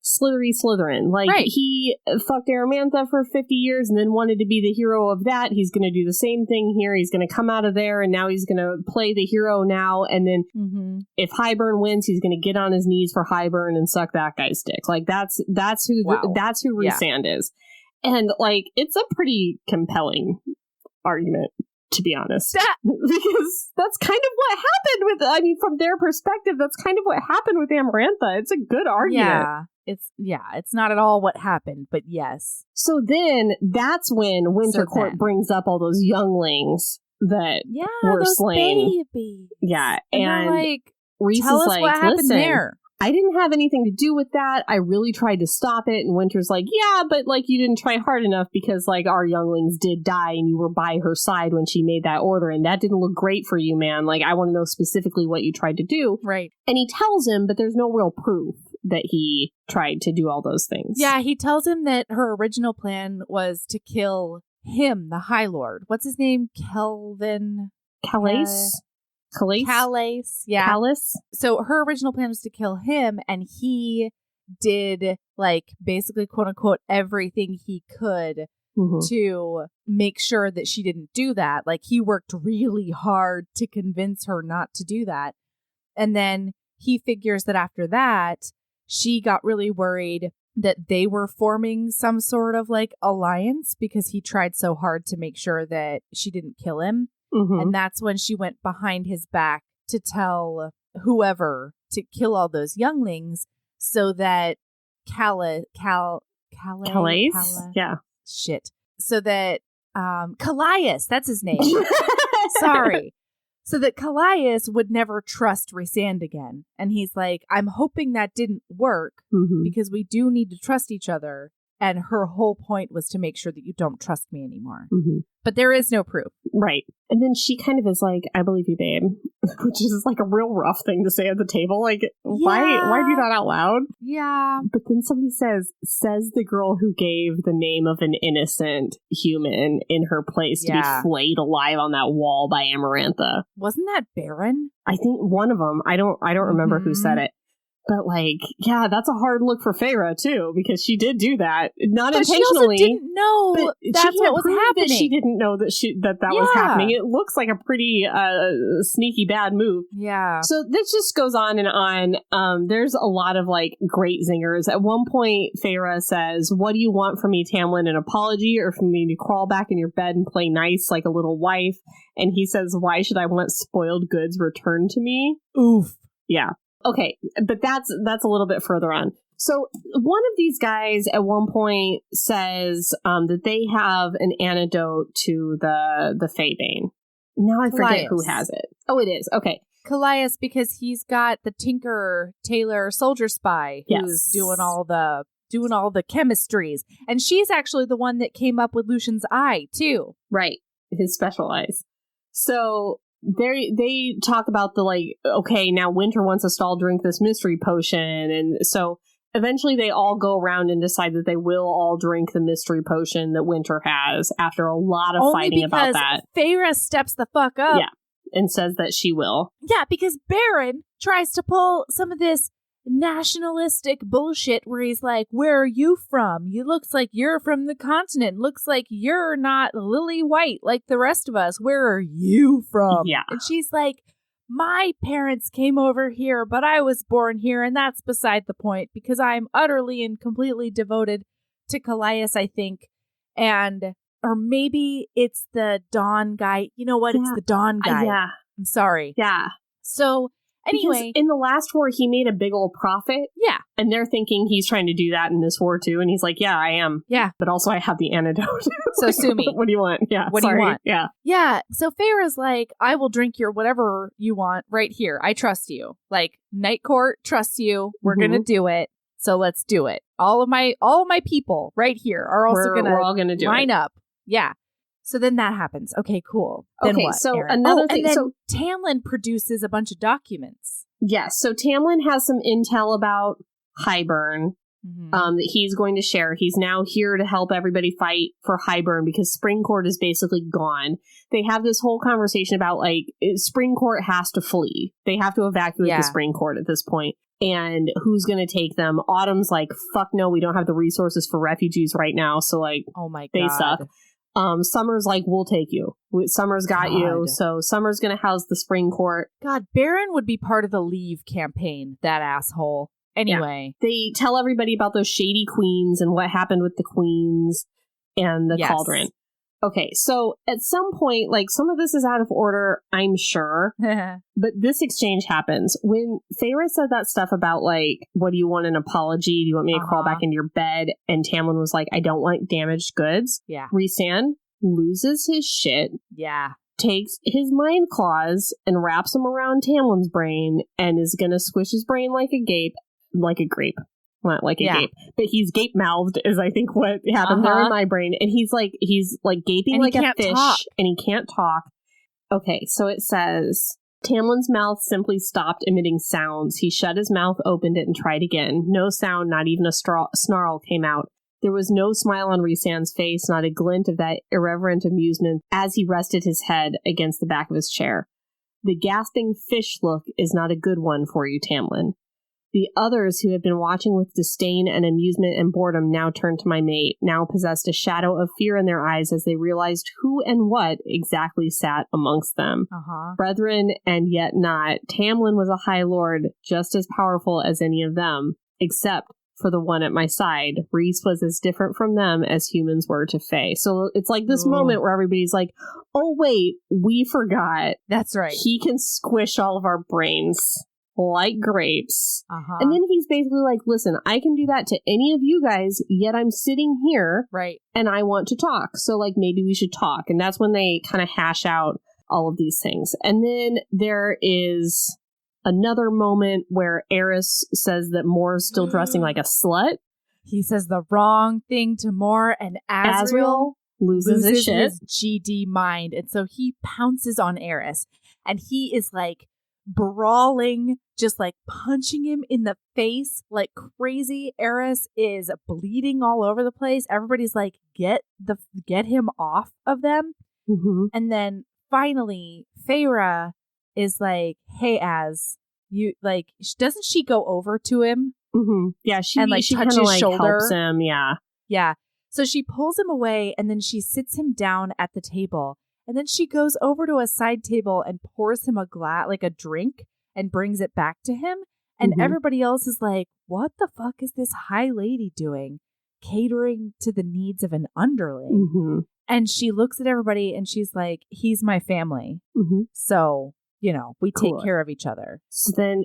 Like, right. He fucked Amarantha for 50 years and then wanted to be the hero of that. He's going to do the same thing here. He's going to come out of there and now he's going to play the hero now. And then if Hybern wins, he's going to get on his knees for Hybern and suck that guy's dick. Like, that's who Rhysand is. And like, it's a pretty compelling argument, to be honest, because that's kind of what happened from their perspective, that's kind of what happened with Amarantha. It's a good argument. It's not at all what happened, but yes. So then that's when Wintercourt brings up all those younglings that were slain. Babies. Yeah, and like, Rhys tell us like, what happened there. I didn't have anything to do with that. I really tried to stop it. And Winter's like, yeah, but like you didn't try hard enough because like our younglings did die and you were by her side when she made that order. And that didn't look great for you, man. Like, I want to know specifically what you tried to do. Right. And he tells him, but there's no real proof that he tried to do all those things. Yeah, he tells him that her original plan was to kill him, the High Lord. What's his name? Calais? Yeah. Calais. So her original plan was to kill him, and he did, like, basically, quote unquote, everything he could to make sure that she didn't do that. Like, he worked really hard to convince her not to do that. And then he figures that after that, she got really worried that they were forming some sort of, like, alliance because he tried so hard to make sure that she didn't kill him. And that's when she went behind his back to tell whoever to kill all those younglings so that Calais? Yeah. Shit. So that Calais, that's his name. Sorry. So that Calais would never trust Rhysand again. And he's like, I'm hoping that didn't work because we do need to trust each other. And her whole point was to make sure that you don't trust me anymore. But there is no proof. Right. And then she kind of is like, I believe you, babe. Which is like a real rough thing to say at the table. Like, why do that out loud? Yeah. But then somebody says the girl who gave the name of an innocent human in her place to be flayed alive on that wall by Amarantha. Wasn't that Baron? I think one of them. I don't remember who said it. But, like, yeah, that's a hard look for Feyre, too, because she did do that. Not intentionally. She also didn't know that's what was happening. That she didn't know that that was happening. It looks like a pretty sneaky bad move. Yeah. So this just goes on and on. There's a lot of, like, great zingers. At one point, Feyre says, what do you want from me, Tamlin? An apology or for me to crawl back in your bed and play nice like a little wife? And he says, why should I want spoiled goods returned to me? Oof. Yeah. Okay, but that's a little bit further on. So one of these guys at one point says that they have an antidote to the Faebane. Now I forget who has it. Oh, it is. Okay. Calais, because he's got the Tinker Tailor Soldier Spy who's doing all the chemistries. And she's actually the one that came up with Lucien's eye, too. Right. His special eyes. So they talk about the, like, okay, now Winter wants us to all drink this mystery potion. And so eventually they all go around and decide that they will all drink the mystery potion that Winter has after a lot of fighting about that. Feyre steps the fuck up. Yeah. And says that she will. Yeah, because Baron tries to pull some of this nationalistic bullshit where he's like, where are you from? You looks like you're from the continent. Looks like you're not lily white like the rest of us. Where are you from? Yeah. And she's like, my parents came over here, but I was born here, and that's beside the point because I'm utterly and completely devoted to Calais, I think. Or maybe it's the Dawn guy. You know what? Yeah. It's the Dawn guy. Yeah. I'm sorry. Yeah. So anyway, because in the last war, he made a big old profit. Yeah. And they're thinking he's trying to do that in this war, too. And he's like, yeah, I am. Yeah. But also I have the antidote. So sue me. What do you want? Yeah. What do you want? Yeah. Yeah. So Feyre's like, I will drink your whatever you want right here. I trust you. Like, Night Court trusts you. We're going to do it. So let's do it. All of my people right here are also going to line up. Yeah. So then that happens. Okay, cool. Then what, so Aaron? another thing. And then Tamlin produces a bunch of documents. Yes. So Tamlin has some intel about Hybern that he's going to share. He's now here to help everybody fight for Hybern because Spring Court is basically gone. They have this whole conversation about, like, Spring Court has to flee. They have to evacuate the Spring Court at this point. And who's going to take them? Autumn's like, fuck no, we don't have the resources for refugees right now. So, like, oh my God, they suck. Summer's like, we'll take you. Summer's got you. So Summer's going to house the Spring Court. God, Baron would be part of the Leave campaign, that asshole. Anyway. Yeah. They tell everybody about those shady queens and what happened with the queens and the cauldron. Okay, so at some point, like, some of this is out of order, I'm sure. But this exchange happens. When Feyre said that stuff about, like, what do you want, an apology? Do you want me to crawl back into your bed? And Tamlin was like, I don't want damaged goods. Yeah. Rhysand loses his shit. Yeah. Takes his mind claws and wraps them around Tamlin's brain and is going to squish his brain like a grape. Not like a gape, but he's gape-mouthed is, I think, what happened there in my brain. And he's gaping like a fish, and he can't talk. Okay, so it says, Tamlin's mouth simply stopped emitting sounds. He shut his mouth, opened it, and tried again. No sound, not even a snarl came out. There was no smile on Rhysand's face, not a glint of that irreverent amusement as he rested his head against the back of his chair. The gasping fish look is not a good one for you, Tamlin. The others who had been watching with disdain and amusement and boredom now turned to my mate, now possessed a shadow of fear in their eyes as they realized who and what exactly sat amongst them. Brethren, and yet not. Tamlin was a high lord, just as powerful as any of them, except for the one at my side. Rhys was as different from them as humans were to Fae. So it's like this moment where everybody's like, oh wait, we forgot. That's right. He can squish all of our brains like grapes. And then he's basically like, listen, I can do that to any of you guys, yet I'm sitting here, right? And I want to talk. So, like, maybe we should talk. And that's when they kind of hash out all of these things. And then there is another moment where Eris says that Mor's still dressing like a slut. He says the wrong thing to Mor, and Azriel loses his shit. His GD mind. And so he pounces on Eris, and he is like brawling, just like punching him in the face like crazy. Eris is bleeding all over the place. Everybody's like, get him off of them. And then finally Feyre is like, hey, Az, you, like, doesn't she go over to him? Yeah, she touches his shoulder, helps him. Yeah. So she pulls him away, and then she sits him down at the table. And then she goes over to a side table and pours him a drink, and brings it back to him. And everybody else is like, what the fuck is this high lady doing? Catering to the needs of an underling. And she looks at everybody and she's like, he's my family. So, you know, we take care of each other. So then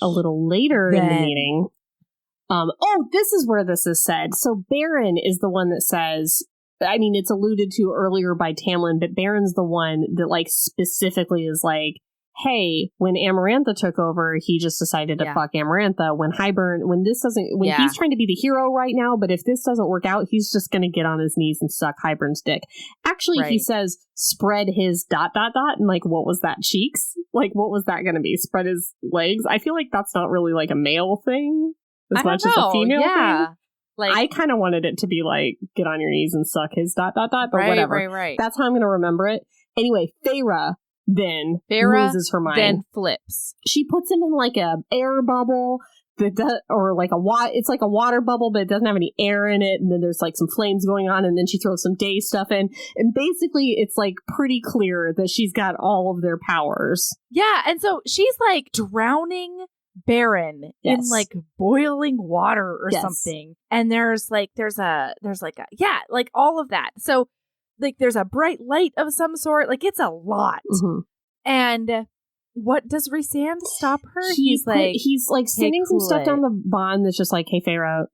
a little later in the meeting, this is where this is said. So Baron is the one that says, I mean, it's alluded to earlier by Tamlin, but Baron's the one that, like, specifically is like, hey, when Amarantha took over, he just decided to fuck Amarantha. When he's trying to be the hero right now, but if this doesn't work out, he's just going to get on his knees and suck Hybern's dick. Actually, he says, spread his ... and, like, what was that, cheeks? Like, what was that going to be? Spread his legs? I feel like that's not really, like, a male thing as much as a female thing. Like, I kind of wanted it to be like, get on your knees and suck his ... but whatever. Right. That's how I'm going to remember it. Anyway, Feyre loses her mind. Then flips. She puts him in like a air bubble it's like a water bubble, but it doesn't have any air in it. And then there's like some flames going on, and then she throws some day stuff in. And basically it's like pretty clear that she's got all of their powers. Yeah, and so she's like drowning Baron in like boiling water or something. And there's all of that. So like there's a bright light of some sort. Like it's a lot. And what does Rhysand stop her? He's like sending some stuff down the bond that's just like, hey, Feyre,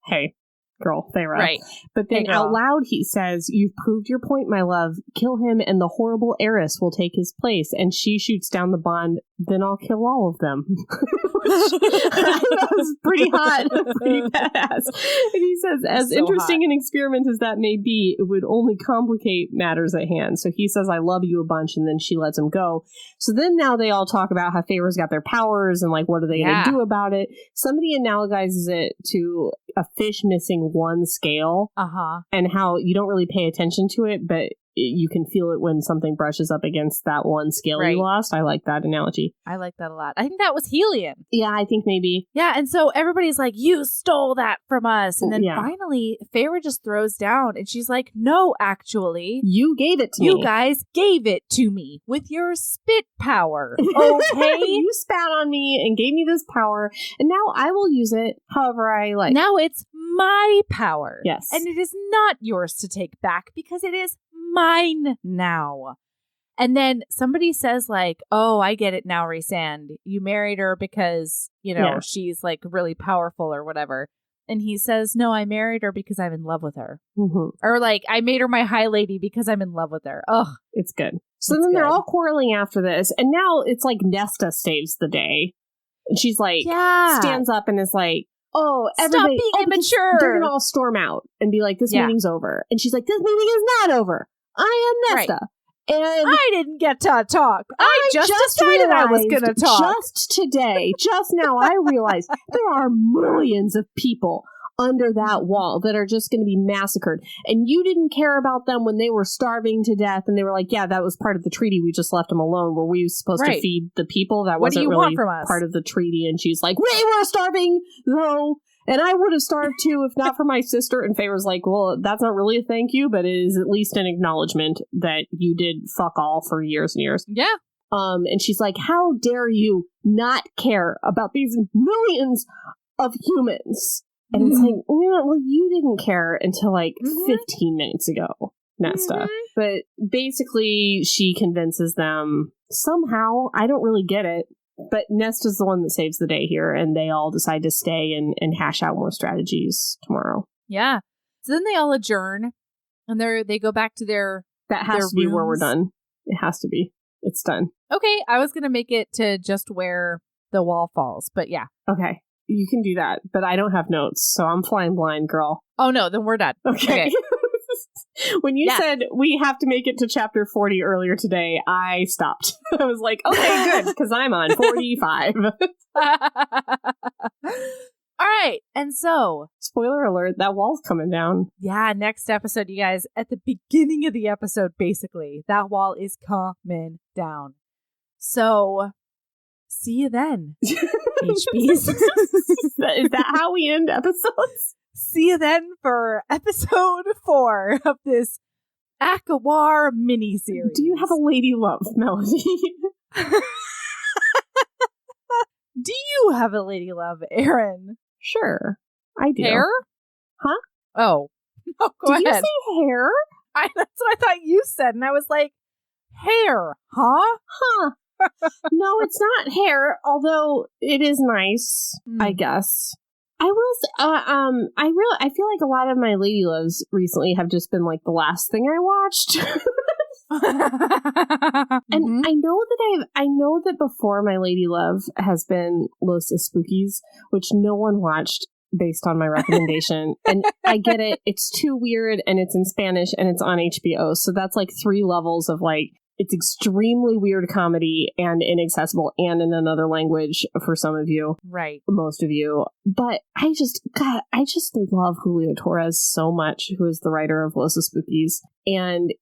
hey, girl, Feyre. Right. But then out loud he says, you've proved your point, my love. Kill him and the horrible Eris will take his place. And she shoots down the bond then I'll kill all of them. That was pretty hot, pretty badass. And he says, as interesting an experiment as that may be, it would only complicate matters at hand. So he says, I love you a bunch, and then she lets him go. So then now they all talk about how Feyre's got their powers, and like, what are they going to do about it? Somebody analogizes it to a fish missing one scale, and how you don't really pay attention to it, but you can feel it when something brushes up against that one scale you lost. I like that analogy. I like that a lot. I think that was Helion. Yeah, I think maybe. Yeah, and so everybody's like, you stole that from us. And then finally, Feyre just throws down and she's like, no, actually. You gave it to me. You guys gave it to me with your spit power. Okay? You spat on me and gave me this power, and now I will use it however I like. Now it's my power. Yes. And it is not yours to take back because it is mine now. And then somebody says like, oh, I get it now, Rhysand. You married her because, you know, she's like really powerful or whatever. And he says, no, I married her because I'm in love with her. Or like, I made her my high lady because I'm in love with her. Ugh. It's good. So then they're all quarreling after this. And now it's like Nesta saves the day. And she's like, stands up and is like, oh, everybody, stop being immature. They're going to all storm out and be like, this meeting's over. And she's like, this meeting is not over. I am Nesta. Right. And I didn't get to talk. I just decided I was going to talk. Just today, just now, I realized there are millions of people under that wall that are just going to be massacred. And you didn't care about them when they were starving to death. And they were like, yeah, that was part of the treaty. We just left them alone. Were we supposed to feed the people? That wasn't really part of the treaty. And she's like, we were starving, though. And I would have starved too if not for my sister. And Feyre's like, well, that's not really a thank you, but it is at least an acknowledgement that you did fuck all for years and years. Yeah. And she's like, how dare you not care about these millions of humans? And it's like, yeah, well, you didn't care until like 15 minutes ago, Nesta. But basically, she convinces them somehow. I don't really get it. But Nesta's the one that saves the day here, and they all decide to stay and hash out more strategies tomorrow. Yeah. So then they all adjourn, and they go back to their That has to be where we're done. It has to be. It's done. Okay, I was going to make it to just where the wall falls, but yeah. Okay, you can do that, but I don't have notes, so I'm flying blind, girl. Oh, no, then we're done. Okay. When you said we have to make it to chapter 40 earlier today, I stopped. I was like, okay, good, because I'm on 45. All right, and so... Spoiler alert, that wall's coming down. Yeah, next episode, you guys, at the beginning of the episode, basically, that wall is coming down. So, see you then, HBs. Is that how we end episodes? See you then for episode 4 of this Akawar miniseries. Do you have a lady love, Melody? Do you have a lady love, Aaron? Sure, I do. Hair? Huh? Oh, go ahead. Did you say hair? That's what I thought you said, and I was like, hair, huh? Huh. No, it's not hair, although it is nice, I guess. I feel like a lot of my lady loves recently have just been like the last thing I watched. And I know that before my lady love has been Los Spookies, which no one watched based on my recommendation. And I get it. It's too weird, and it's in Spanish, and it's on HBO. So that's like 3 levels of like, it's extremely weird comedy and inaccessible and in another language for some of you. Right. Most of you. But I just love Julio Torres so much, who is the writer of Los Spookies. And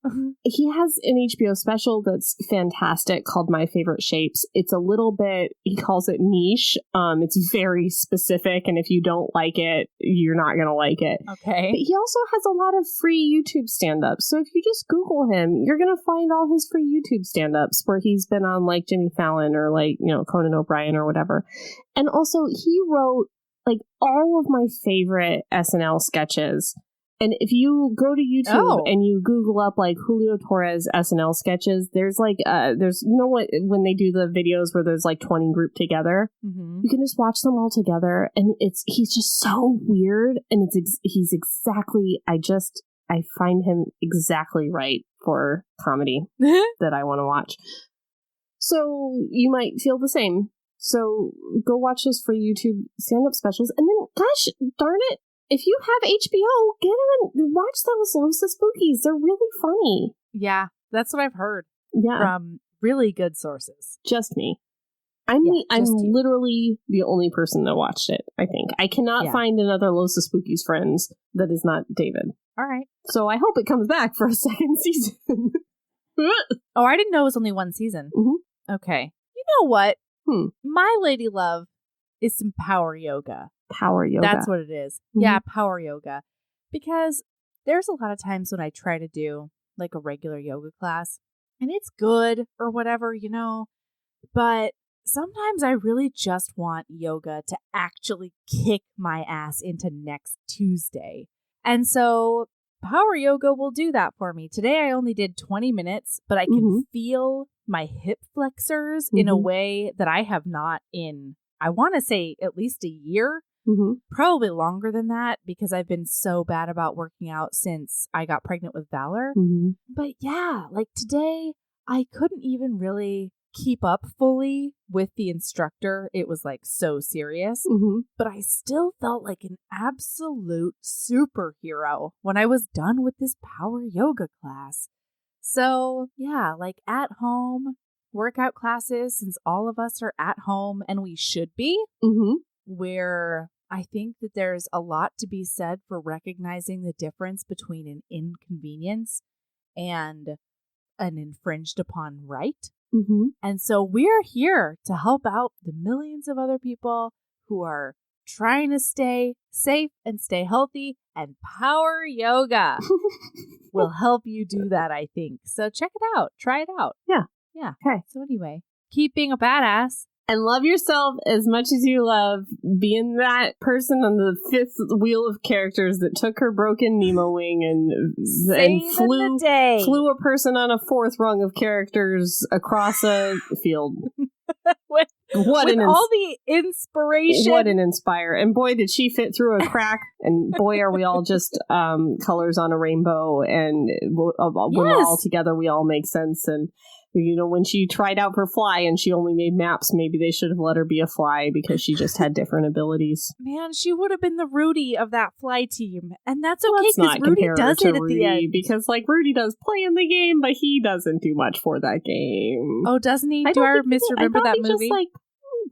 he has an HBO special that's fantastic called My Favorite Shapes. It's a little bit, he calls it niche. It's very specific, and if you don't like it, you're not going to like it. Okay. But he also has a lot of free YouTube stand-ups. So if you just Google him, you're going to find all his free YouTube stand-ups where he's been on like Jimmy Fallon or like, you know, Conan O'Brien or whatever. And also he wrote like all of my favorite SNL sketches. And if you go to YouTube and you Google up like Julio Torres SNL sketches, there's like, there's, you know what, when they do the videos where there's like 20 grouped together, you can just watch them all together. And he's just so weird. And he's exactly, I find him exactly right for comedy that I want to watch. So you might feel the same. So go watch those free YouTube stand-up specials. And then, gosh, darn it, if you have HBO, get on and watch those Los Spookies. They're really funny. Yeah, that's what I've heard from really good sources. Just me. I'm literally the only person that watched it, I think. I cannot find another Los Spookies friends that is not David. All right. So I hope it comes back for a second season. Oh, I didn't know it was only one season. Mm-hmm. Okay. You know what? My lady love is some power yoga. Power yoga. That's what it is. Mm-hmm. Yeah, power yoga. Because there's a lot of times when I try to do like a regular yoga class, and it's good or whatever, you know, but sometimes I really just want yoga to actually kick my ass into next Tuesday. And so power yoga will do that for me. Today I only did 20 minutes, but I can feel my hip flexors in a way that I have not in, I want to say, at least a year. Probably longer than that, because I've been so bad about working out since I got pregnant with Valor. But yeah, like today, I couldn't even really keep up fully with the instructor. It was like so serious, but I still felt like an absolute superhero when I was done with this power yoga class. So yeah, like at home workout classes, since all of us are at home and we should be, where I think that there's a lot to be said for recognizing the difference between an inconvenience and an infringed upon right. And so we're here to help out the millions of other people who are trying to stay safe and stay healthy, and power yoga will help you do that, I think. So check it out. Try it out. Yeah. Okay. So anyway, keep being a badass. And love yourself as much as you love being that person on the fifth wheel of characters that took her broken Nemo wing and flew a person on a fourth rung of characters across a field. with all the inspiration. What an inspire. And boy, did she fit through a crack. And boy, are we all just colors on a rainbow. And when we're all together, we all make sense. And you know, when she tried out for fly and she only made maps, maybe they should have let her be a fly because she just had different abilities. Man, she would have been the Rudy of that fly team. And that's okay, because Rudy does it at the end. Because, like, Rudy does play in the game, but he doesn't do much for that game. Oh, doesn't he? Do I misremember that movie? Just, like,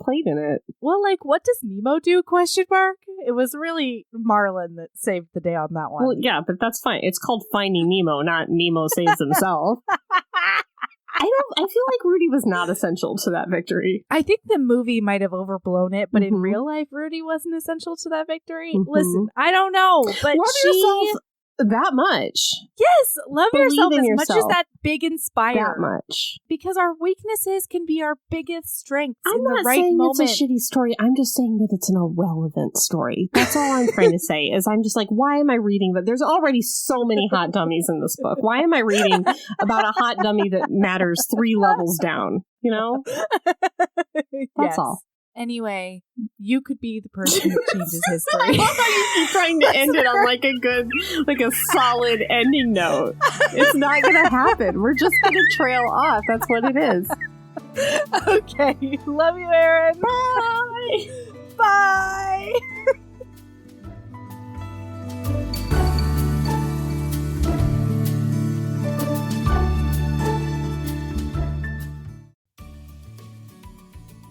played in it. Well, like, what does Nemo do? ? It was really Marlin that saved the day on that one. Well, yeah, but that's fine. It's called Finding Nemo, not Nemo Saves Himself. I feel like Rudy was not essential to that victory. I think the movie might have overblown it, but in real life, Rudy wasn't essential to that victory. Listen, I don't know, but love yourself that much. Yes, love yourself as much as that big inspire. That much. Because our weaknesses can be our biggest strengths in the right moment. I'm not saying it's a shitty story. I'm just saying that it's an irrelevant story. That's all I'm trying to say, is I'm just like, why am I reading that? There's already so many hot dummies in this book. Why am I reading about a hot dummy that matters 3 levels down? You know? That's all. Anyway, you could be the person that changes history. I love how you keep trying to end it on like a solid ending note. It's not going to happen. We're just going to trail off. That's what it is. Okay. Love you, Erin. Bye. Bye.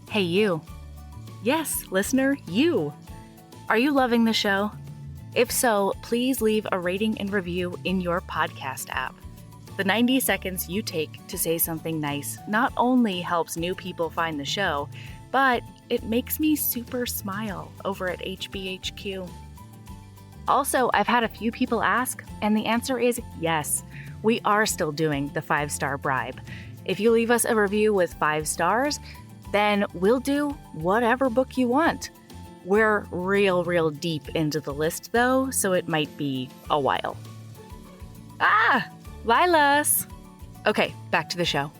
Hey, you. Yes, listener, you. Are you loving the show? If so, please leave a rating and review in your podcast app. The 90 seconds you take to say something nice not only helps new people find the show, but it makes me super smile over at HBHQ. Also, I've had a few people ask, and the answer is yes. We are still doing the 5-star bribe. If you leave us a review with 5 stars, then we'll do whatever book you want. We're real deep into the list, though, so it might be a while. Lilas! Okay, back to the show.